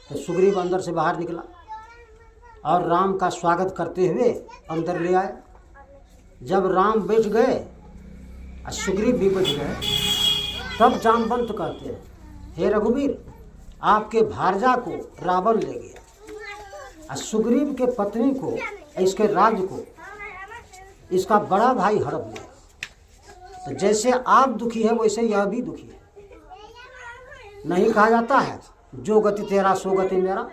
तो सुग्रीव अंदर से बाहर निकला और राम का स्वागत करते हुए अंदर ले आए। जब राम बैठ गए और सुग्रीव भी बैठ गए, तब जामवंत कहते हैं हे रघुवीर, आपके भार्जा को रावण ले गया और सुग्रीव के पत्नी को, इसके राज्य को इसका बड़ा भाई हड़प लिया। तो जैसे आप दुखी है वैसे यह भी दुखी है। नहीं कहा जाता है जो गति तेरा सो गति मेरा।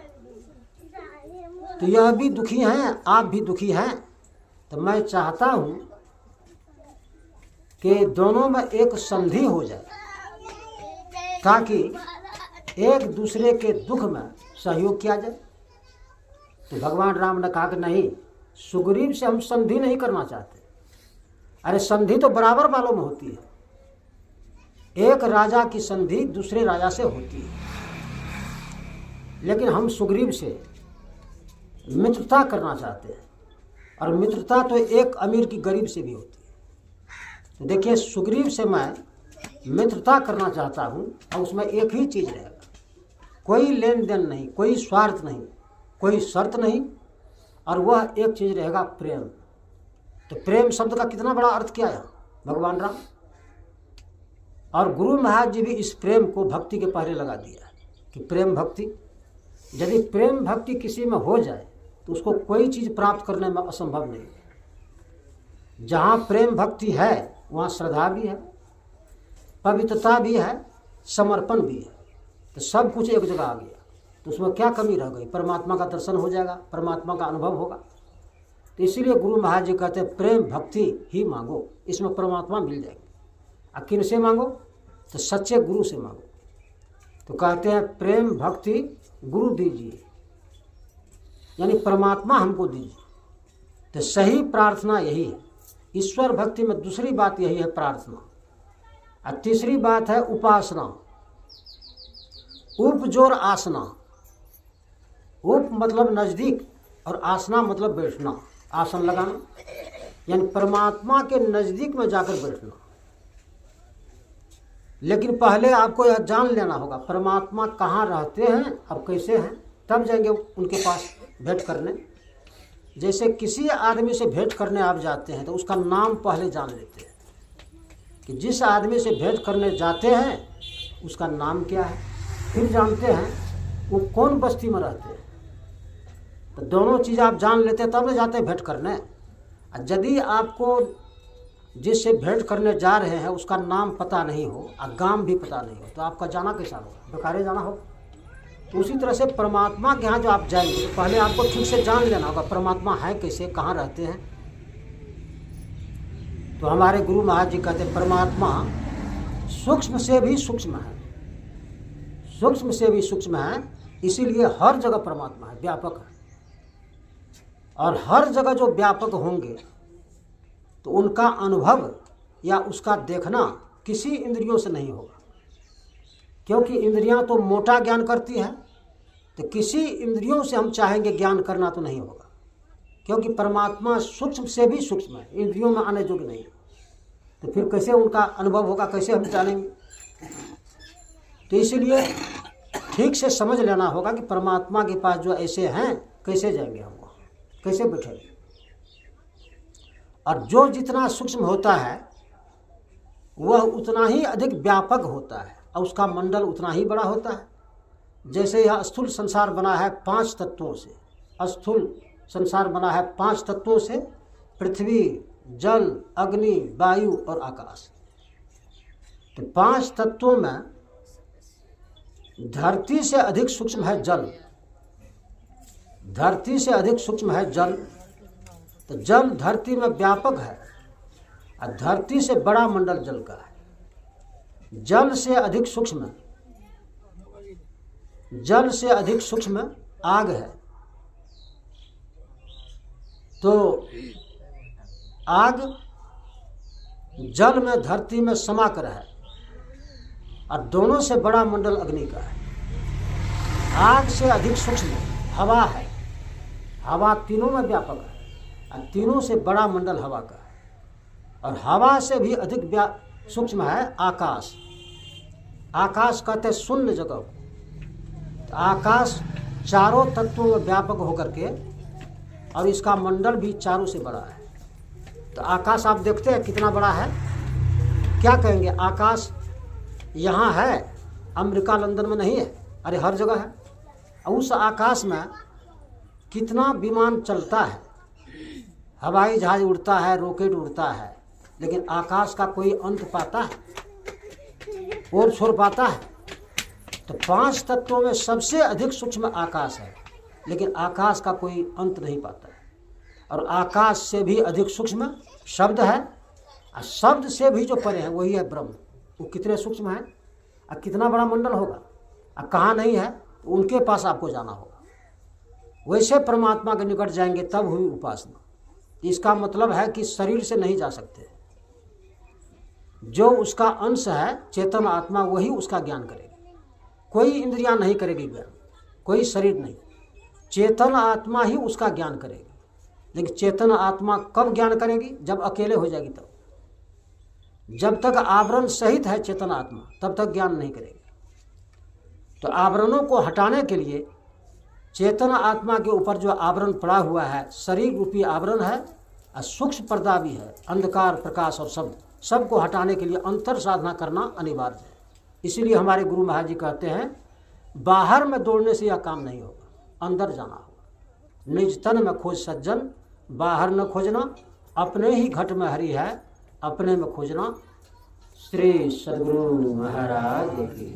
तो यह भी दुखी हैं, आप भी दुखी हैं। तो मैं चाहता हूं कि दोनों में एक संधि हो जाए ताकि एक दूसरे के दुख में सहयोग किया जाए। तो भगवान राम ने कहा कि नहीं, सुग्रीव से हम संधि नहीं करना चाहते। अरे संधि तो बराबर वालों में होती है, एक राजा की संधि दूसरे राजा से होती है, लेकिन हम सुग्रीव से मित्रता करना चाहते हैं। और मित्रता तो एक अमीर की गरीब से भी होती है। तो देखिए सुग्रीव से मैं मित्रता करना चाहता हूँ और उसमें एक ही चीज़ रहेगा, कोई लेन देन नहीं, कोई स्वार्थ नहीं, कोई शर्त नहीं, और वह एक चीज़ रहेगा प्रेम। तो प्रेम शब्द का कितना बड़ा अर्थ किया है भगवान राम। और गुरु महाराज जी भी इस प्रेम को भक्ति के पहले लगा दिया है कि प्रेम भक्ति, यदि प्रेम भक्ति किसी में हो जाए तो उसको कोई चीज़ प्राप्त करने में असंभव नहीं है। जहाँ प्रेम भक्ति है वहाँ श्रद्धा भी है, पवित्रता भी है, समर्पण भी है। तो सब कुछ एक जगह आ गया, तो उसमें क्या कमी रह गई? परमात्मा का दर्शन हो जाएगा, परमात्मा का अनुभव होगा। तो इसीलिए गुरु महाराज जी कहते हैं प्रेम भक्ति ही मांगो, इसमें परमात्मा मिल जाएगी। और किन से मांगो? तो सच्चे गुरु से मांगो। तो कहते हैं प्रेम भक्ति गुरु दीजिए, यानी परमात्मा हमको दीजिए। तो सही प्रार्थना यही है। ईश्वर भक्ति में दूसरी बात यही है प्रार्थना, और तीसरी बात है उपासना, उपजोर आसना। उप मतलब नज़दीक और आसना मतलब बैठना, आसन लगाना, यानी परमात्मा के नज़दीक में जाकर बैठना। लेकिन पहले आपको यह जान लेना होगा परमात्मा कहाँ रहते हैं अब कैसे हैं, तब जाएंगे उनके पास भेंट करने। जैसे किसी आदमी से भेंट करने आप जाते हैं तो उसका नाम पहले जान लेते हैं कि जिस आदमी से भेंट करने जाते हैं उसका नाम क्या है, फिर जानते हैं वो कौन बस्ती में रहते हैं। तो दोनों चीज़ आप जान लेते हैं तब न जाते हैं भेंट करने। यदि आपको जिससे भेंट करने जा रहे हैं उसका नाम पता नहीं हो और गांव भी पता नहीं हो तो आपका जाना कैसा होगा, बेकारे जाना हो। तो उसी तरह से परमात्मा के यहाँ जो आप जाएंगे तो पहले आपको ठीक से जान लेना होगा परमात्मा है कैसे, कहाँ रहते हैं। तो हमारे गुरु महाराज जी कहते हैं परमात्मा सूक्ष्म से भी सूक्ष्म है, सूक्ष्म से भी सूक्ष्म है, इसीलिए हर जगह परमात्मा है, व्यापक है। और हर जगह जो व्यापक होंगे तो उनका अनुभव या उसका देखना किसी इंद्रियों से नहीं होगा, क्योंकि इंद्रियां तो मोटा ज्ञान करती है। तो किसी इंद्रियों से हम चाहेंगे ज्ञान करना तो नहीं होगा, क्योंकि परमात्मा सूक्ष्म से भी सूक्ष्म है, इंद्रियों में आने योग्य नहीं। तो फिर कैसे उनका अनुभव होगा, कैसे हम जानेंगे। तो इसलिए ठीक से समझ लेना होगा कि परमात्मा के पास जो ऐसे हैं कैसे जाएंगे हम वहाँ, कैसे बैठेंगे। और जो जितना सूक्ष्म होता है वह उतना ही अधिक व्यापक होता है और उसका मंडल उतना ही बड़ा होता है। जैसे यह स्थूल संसार बना है 5 तत्वों से, स्थूल संसार बना है 5 तत्वों से, पृथ्वी, जल, अग्नि, वायु और आकाश। तो 5 तत्वों में धरती से अधिक सूक्ष्म है जल, धरती से अधिक सूक्ष्म है जल। तो जल धरती में व्यापक है और धरती से बड़ा मंडल जल का है। जल से अधिक सूक्ष्म, जल से अधिक सूक्ष्म आग है। तो आग जल में धरती में समाकर है और दोनों से बड़ा मंडल अग्नि का है। आग से अधिक सूक्ष्म हवा है, हवा तीनों में व्यापक है और तीनों से बड़ा मंडल हवा का है। और हवा से भी अधिक सूक्ष्म है आकाश। आकाश कहते हैं शून्य जगह को। तो आकाश चारों तत्वों में व्यापक होकर के और इसका मंडल भी चारों से बड़ा है। तो आकाश आप देखते हैं कितना बड़ा है, क्या कहेंगे आकाश यहाँ है, अमेरिका लंदन में नहीं है, अरे हर जगह है। और उस आकाश में कितना विमान चलता है, हवाई जहाज उड़ता है, रॉकेट उड़ता है, लेकिन आकाश का कोई अंत पाता है और छोड़ पाता है। तो 5 तत्वों में सबसे अधिक सूक्ष्म आकाश है, लेकिन आकाश का कोई अंत नहीं पाता है। और आकाश से भी अधिक सूक्ष्म शब्द है और शब्द से भी जो परे है वही है ब्रह्म। वो कितने सूक्ष्म है और कितना बड़ा मंडल होगा और कहाँ नहीं है, तो उनके पास आपको जाना होगा। वैसे परमात्मा के निकट जाएंगे तब हुई उपासना। इसका मतलब है कि शरीर से नहीं जा सकते, जो उसका अंश है चेतन आत्मा वही उसका ज्ञान करेगी। कोई इंद्रियां नहीं करेगी ज्ञान, कोई शरीर नहीं, चेतन आत्मा ही उसका ज्ञान करेगी। लेकिन चेतन आत्मा कब ज्ञान करेगी, जब अकेले हो जाएगी तब। जब तक आवरण सहित है चेतन आत्मा तब तक ज्ञान नहीं करेगी। तो आवरणों को हटाने के लिए चेतन आत्मा के ऊपर जो आवरण पड़ा हुआ है, शरीर रूपी आवरण है और सूक्ष्म पर्दा भी है, अंधकार, प्रकाश और शब्द, सबको हटाने के लिए अंतर साधना करना अनिवार्य है। इसीलिए हमारे गुरु महाराज जी कहते हैं बाहर में दौड़ने से यह काम नहीं होगा, अंदर जाना होगा। निज तन में खोज सज्जन, बाहर न खोजना, अपने ही घट में हरि है, अपने में खोजना। श्री सद्गुरु महाराज की